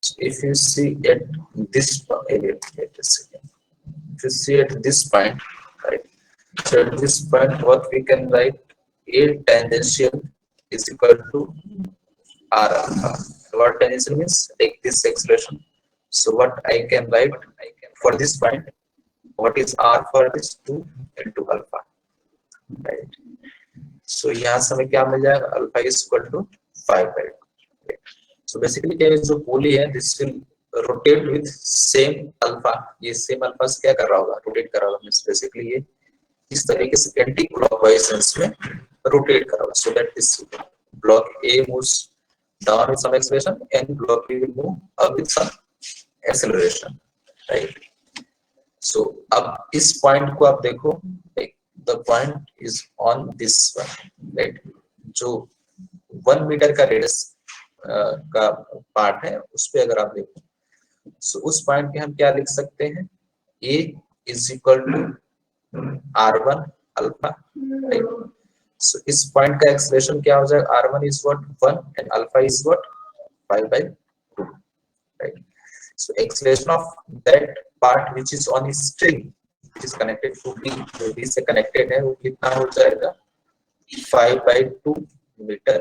So if you see at this point, wait a second. If you see at this point, right? So at this point, what we can write, A tangential is equal to R alpha. What tangential means? Take this expression. So what I can write, for this point, what is R for this? 2 into alpha, right? So यहाँ से हमें क्या मिल जाएगा? Alpha is equal to 5/2. So basically क्या जो पोली है, this will rotate with same alpha. ये same alpha से क्या कर रहा होगा? Rotate कर रहा होगा. Means basically ये इस तरीके से anti-clockwise sense में rotate कर रहा होगा. So that this block A moves down with some acceleration and block B will move up with some acceleration, right? So अब इस point को आप देखो, like the point is on this one, right? जो 1 मीटर का रेडियस का पार्ट है, उस पे अगर आप देखो, so उस पॉइंट पे हम क्या लिख सकते हैं? A is equal to R1 alpha, right? So इस पॉइंट का एक्सेलरेशन क्या हो जाएगा? R1 is what? 1 and alpha is what? 5/2, right? So acceleration of that part which is on a string which is connected to B, जो B से connected है, वो कितना हो जाएगा? 5/2 meter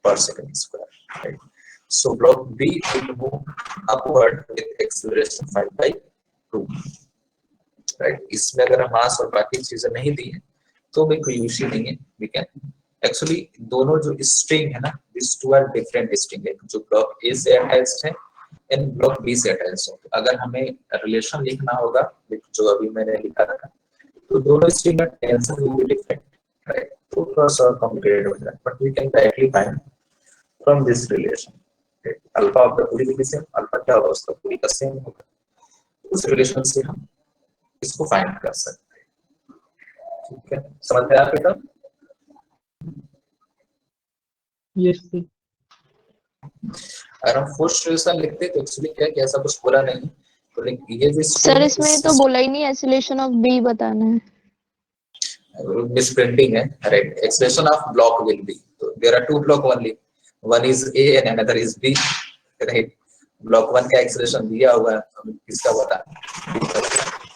per second square, right? So block B will move upward with acceleration 5/2, right? इसमें अगर हम मास और बाकी चीजें नहीं दी है तो भी कोई इश्यू नहीं है. We can actually दोनों जो स्ट्रिंग है ना, these two are different string है, जो ब्लॉक A से अटैच्ड है एंड ब्लॉक B से अटैच्ड है. अगर हमें रिलेशन लिखना होगा, जो अभी मैंने लिखा था, तो दोनों स्ट्रिंग का tension will be different, right? तो थोड़ा सा कॉम्प्लिकेटेड हो जाए, but we can directly find from this relation. Alpha of the pulley की सेम, अल्फा क्या होगा? उसका पूरी का सेम होगा. उस रिलेशन से हम इसको फाइंड कर सकते हैं. ठीक है, समझ में आया बेटा? Yes sir. अगर हम फोर्स रिलेशन लिखते तो एक्चुअली क्या कि ऐसा कुछ पूरा नहीं, तो ये जो सर इसमें तो बोला ही नहीं, एक्सीलरेशन ऑफ बी बताना है. मिसप्रिंटिंग है, right? Expression of block will be, तो there are two block only, one is A and another is B, right? Block 1 का एक्सप्रेशन दिया हुआ है, हम किसका बता?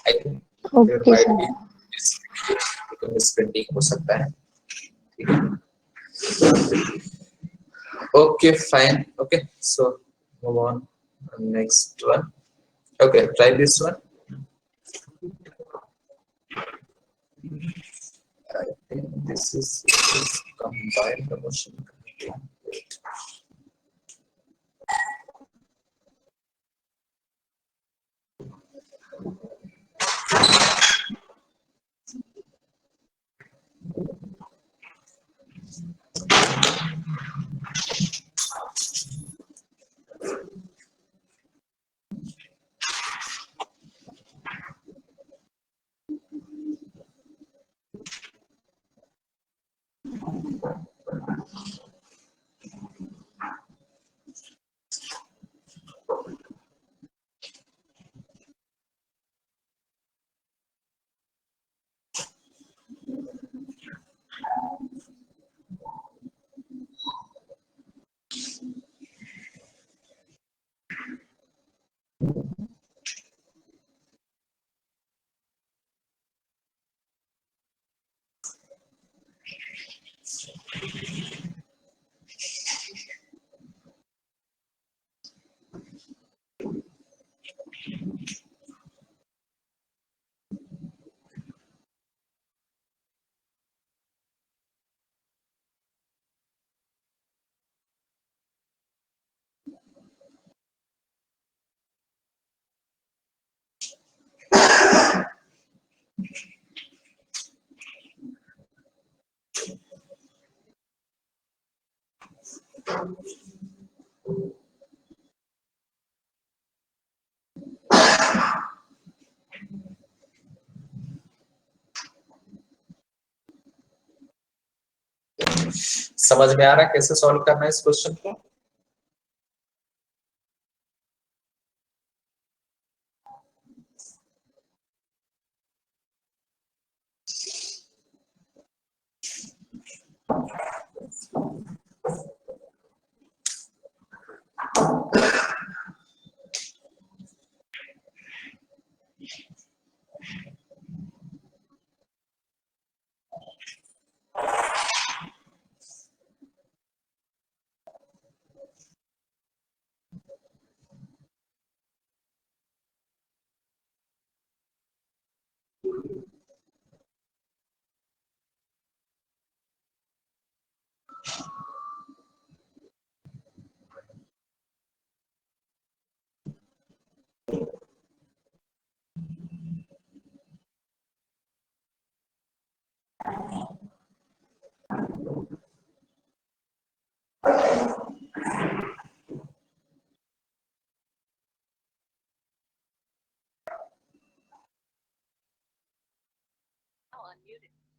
I think okay sir. Misprinting हो सकता है. ठीक है, okay, fine. Okay, so move on next one. Okay, try this one. I think this is combined motion. समझ में आ रहा है कैसे सॉल्व करना है इस क्वेश्चन को?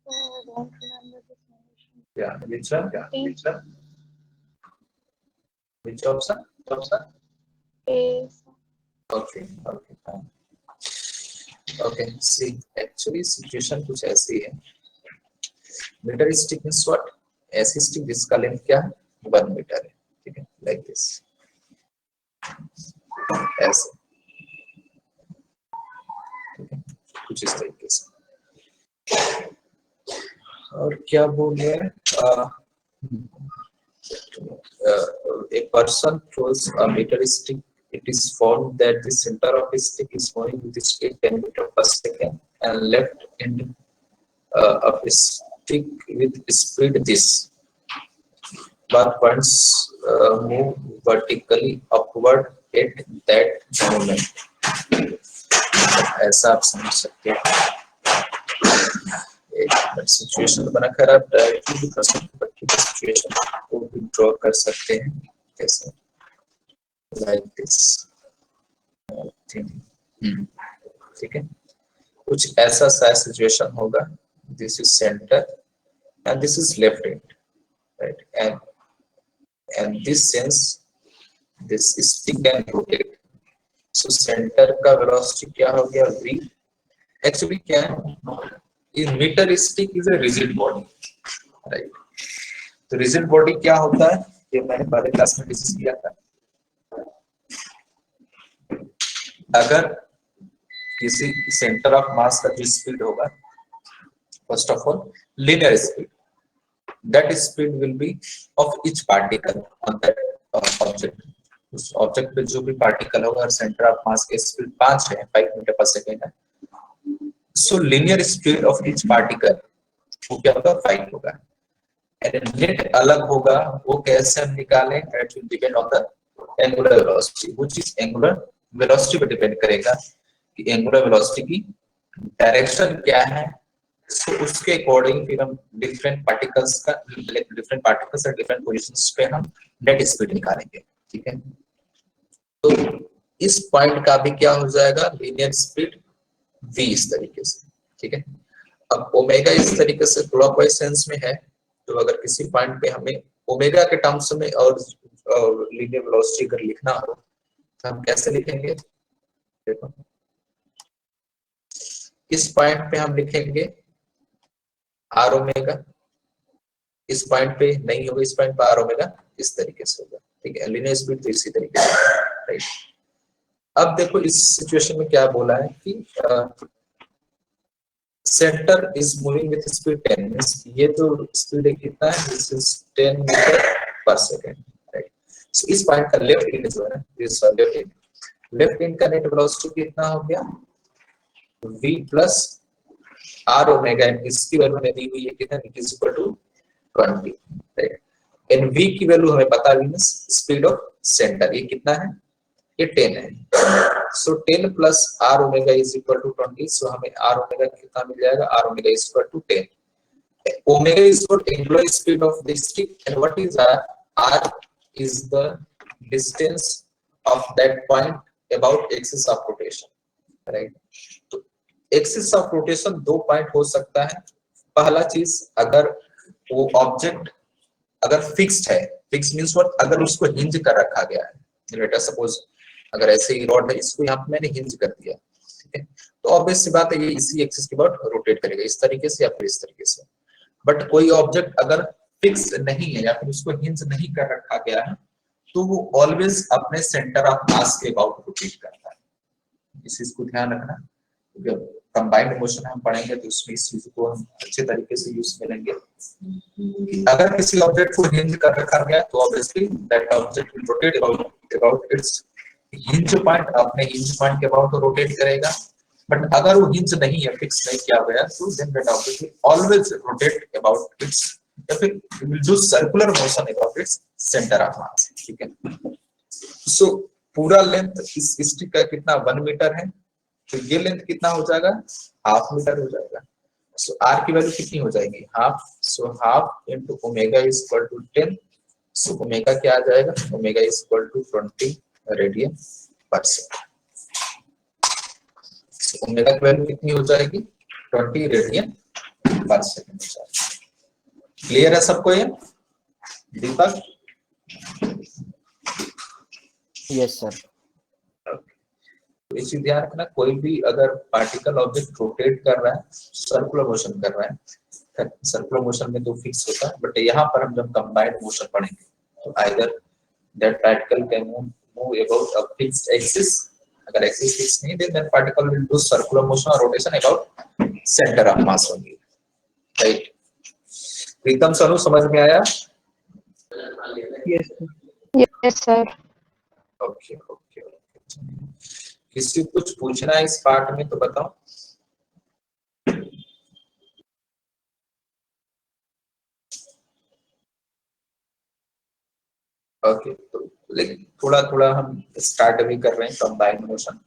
I don't remember this notation. Yeah, which one? Which option? A. Okay, fine. Okay, see, actually situation कुछ ऐसी है. Meter stick means what? ऐसी स्टिक जिसका लेंथ क्या है? 1 मीटर है. ठीक है, लाइक दिस. ऐसे. ठीक है, कुछ इस तरीके से. और क्या बोल रहे हैं? A person throws a meter stick. It is found that the center of the stick is moving with the speed 10 meters per second, and left end of the stick with speed this. But once move vertically upward at that moment. ऐसा आप समझ सकते हैं. एक सिचुएशन बनाकर आप डायरेक्टली भी कर सकते हैं, बाकी सिचुएशन को भी ड्रॉ कर सकते हैं. कैसे? Like this thing. ठीक है, कुछ ऐसा सा सिचुएशन होगा. This is centre and this is left and, right? And this sense this stick can rotate. So centre का वेलोसिटी क्या हो गया? v. एक्चुअली क्या है? In meter stick is a rigid body, right? तो rigid body क्या होता है? ये मैंने पहले क्लास में डिस्कस किया था. अगर किसी सेंटर ऑफ मास का जो स्पीड होगा, first of all linear speed, that speed will be of each particle on that object. उस ऑब्जेक्ट पे जो भी पार्टिकल होगा, सेंटर ऑफ मास की स्पीड 5 है, 5 मीटर पर सेकेंड है. So linear speed of each particle वो क्या होगा? 5 होगा. And net अलग होगा, वो कैसे हम निकालें? That will depend on the angular velocity. वो चीज angular velocity पे डिपेंड करेगा कि angular velocity की डायरेक्शन क्या है. So उसके अकॉर्डिंग फिर हम डिफरेंट पार्टिकल्स और डिफरेंट पोजीशंस पे हम नेट स्पीड निकालेंगे. ठीक है, तो इस पॉइंट का भी क्या हो जाएगा? लीनियर स्पीड v इस तरीके से. ठीक है, अब ओमेगा इस तरीके से क्लॉकवाइज सेंस में है, तो अगर किसी पॉइंट पे हमें ओमेगा के टर्म्स में और लीनियर वेलोसिटी अगर लिखना हो तो हम कैसे लिखेंगे? देखो, इस पॉइंट पे हम लिखेंगे आर ओमेगा. इस पॉइंट पे नहीं होगा, इस पॉइंट पे आर ओमेगा इस तरीके से होगा. ठीक है, लीनियर स्पीड तो इसी तरीके से, राइट? अब देखो इस सिचुएशन में क्या बोला है कि center is moving with speed 10 means ये जो स्पीड है कितना है? This is 10 meter per second, right? So इस पॉइंट का लेफ्ट एंड जो है, दिस लेफ्ट एंड का नेट वेलोसिटी कितना हो गया? v plus r omega. इसकी वैल्यू हमें दी हुई है कितना? It is equal to 20, right? And v की वैल्यू हमें पता है, मींस स्पीड ऑफ सेंटर ये कितना है? ये 10 है. So 10 plus r omega is equal to 20. So हमें r ओमेगा कितना मिल जाएगा? r omega is equal to 10. Omega is what? Angular speed of the stick. And what is r is the distance of that point about axis of rotation, right? तो एक्सिस ऑफ रोटेशन 2 पॉइंट हो सकता है. पहला चीज, अगर वो ऑब्जेक्ट अगर फिक्स्ड है, फिक्स मींस व्हाट? अगर उसको हिंज कर रखा गया है. लेट अस सपोज अगर ऐसे ही रॉड है, इसको यहाँ पे मैंने हिंज कर दिया. ठीक है, तो ऑब्वियस सी बात है ये इसी एक्सिस के बाद रोटेट करेगा, इस तरीके से या फिर इस तरीके से. बट कोई ऑब्जेक्ट अगर फिक्स नहीं है या फिर उसको हिंज नहीं कर रखा गया है, तो वो ऑलवेज अपने सेंटर ऑफ मास के अबाउट रोटेट करता है. इस चीज को ध्यान रखना. जब कंबाइंड मोशन हम पढ़ेंगे तो उसमें इस चीज को हम अच्छे तरीके से यूज करेंगे. अगर किसी ऑब्जेक्ट को हिंज कर रखा गया तो obviously that object will rotate about it's hinge point. अपने हिंज पॉइंट के अबाउट रोटेट करेगा. बट अगर वो हिंज नहीं है, फिक्स नहीं किया गया, तो then that object will always rotate about its, या फिर will do circular motion about its center of mass. ठीक है, सो पूरा लेंथ इस स्टिक का कितना? 1 मीटर है. तो ये लेंथ कितना हो जाएगा? हाफ मीटर हो जाएगा. सो r की वैल्यू कितनी हो जाएगी? Half. So half into omega is equal to 10. So omega क्या आ जाएगा? Omega is equal to 20 radian per second. So omega की वैल्यू कितनी हो जाएगी? 20 रेडियन पर सेकंड। क्लियर है सबको ये? दीपक? Yes sir. तो इस चीज ध्यान रखना, कोई भी अगर पार्टिकल ऑब्जेक्ट रोटेट कर रहा है, सर्कुलर मोशन कर रहा है, सर्कुलर मोशन में तो फिक्स होता है, बट यहाँ पर हम जब कंबाइंड मोशन पढ़ेंगे तो either that particle can move about a fixed axis, अगर एक्सिस फिक्स नहीं then that particle will do circular motion और rotation about centre of mass only, right? Pritam sir समझ में आया? Yes yes sir. Okay okay. किसी को कुछ पूछना है इस पार्ट में तो बताओ। ओके, तो लेकिन थोड़ा थोड़ा हम स्टार्ट अभी कर रहे हैं combined motion.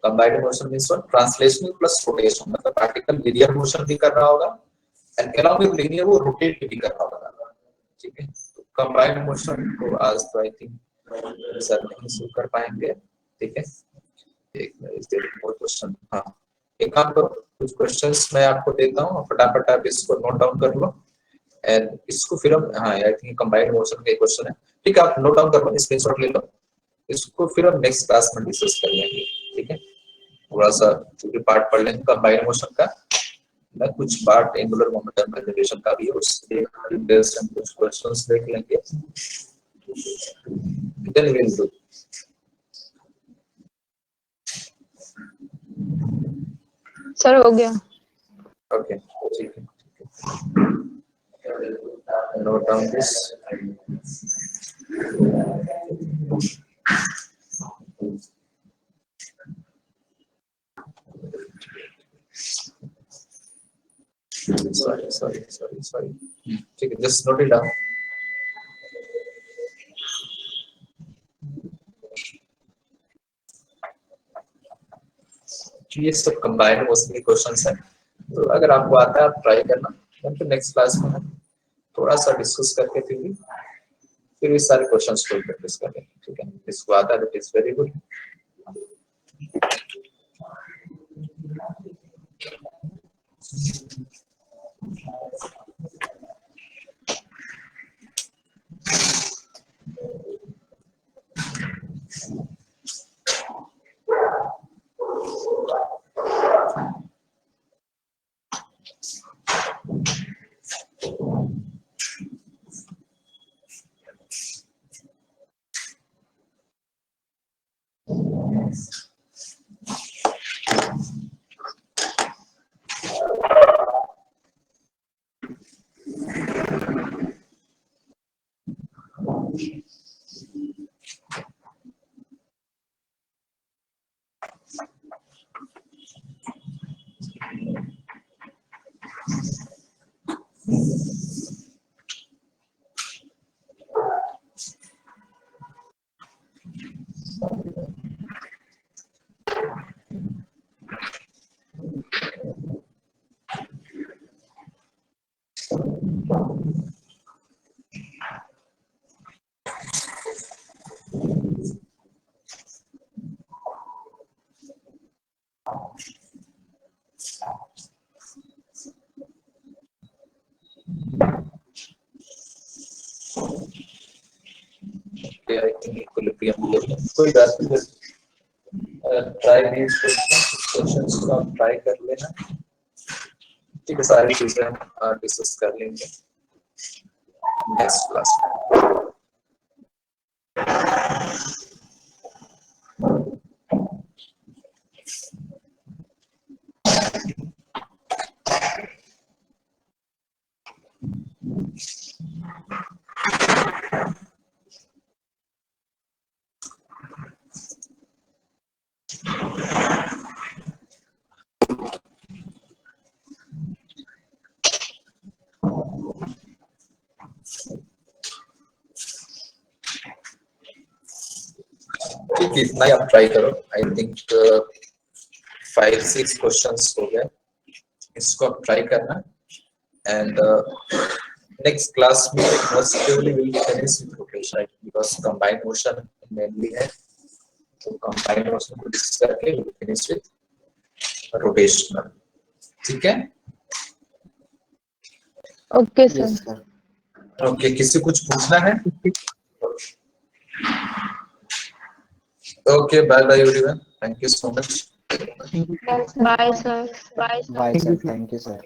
Combined motion means what? Translational plus rotation, मतलब पार्टिकल लिनियर मोशन भी कर रहा होगा एंड अलोंग विद लिनियर वो रोटेट भी कर रहा होगा, ठीक है? तो कंबाइंड मोशन को आज तो आई थिंक सर नहीं शुरू कर पाएंगे, ठीक है? एक मोर क्वेश्चन। हाँ, एक काम करो, कुछ क्वेश्चंस मैं आपको देता हूँ, फटाफट आप इसको नोट डाउन कर लो एंड इसको फिर हम, हाँ आई थिंक कंबाइंड मोशन का क्वेश्चन है, ठीक है? आप नोट डाउन कर लो, स्क्रीनशॉट ले लो, इसको फिर हम नेक्स्ट क्लास में डिस्कस कर लेंगे, ठीक है? थोड़ा सा चूंकि पार्ट पढ़ लेंगे कंबाइंड मोशन का, ना कुछ पार्ट एंगुलर मोमेंटम कंजर्वेशन का भी है, उसके डिटेल्स हम कुछ क्वेश्चंस देख लेंगे, then we will do. Sir हो गया। ओके, ठीक है, note down this. Sorry. ठीक है, just note it down. ये सब कंबाइंड मोशन के क्वेश्चंस हैं, तो अगर आपको आता है आप ट्राई करना, तो नेक्स्ट क्लास में हम थोड़ा सा डिस्कस करके फिर ये सारे क्वेश्चंस को प्रैक्टिस करेंगे, ठीक है? इसको आता है, it is very good. I think equilibrium कोई बात नहीं, ट्राई दीस क्वेश्चंस को आप ट्राई कर लेना, ठीक है? सारी चीजें हम डिस्कस कर लेंगे नेक्स्ट क्लास में। ठीक है, इतना ही आप ट्राई करो। आई थिंक 5-6 क्वेश्चंस हो गए, इसको आप ट्राई करना एंड नेक्स्ट क्लास में most probably we will finish with rotation, right? Because combined motion mainly है, तो combined motion को डिस्कस करके we will finish with rotational, ठीक है? Okay Yes, sir. sir. Okay, किसी कुछ पूछना है? Okay, bye bye everyone, thank you so much. Bye sir. Bye, sir. Thank you, sir.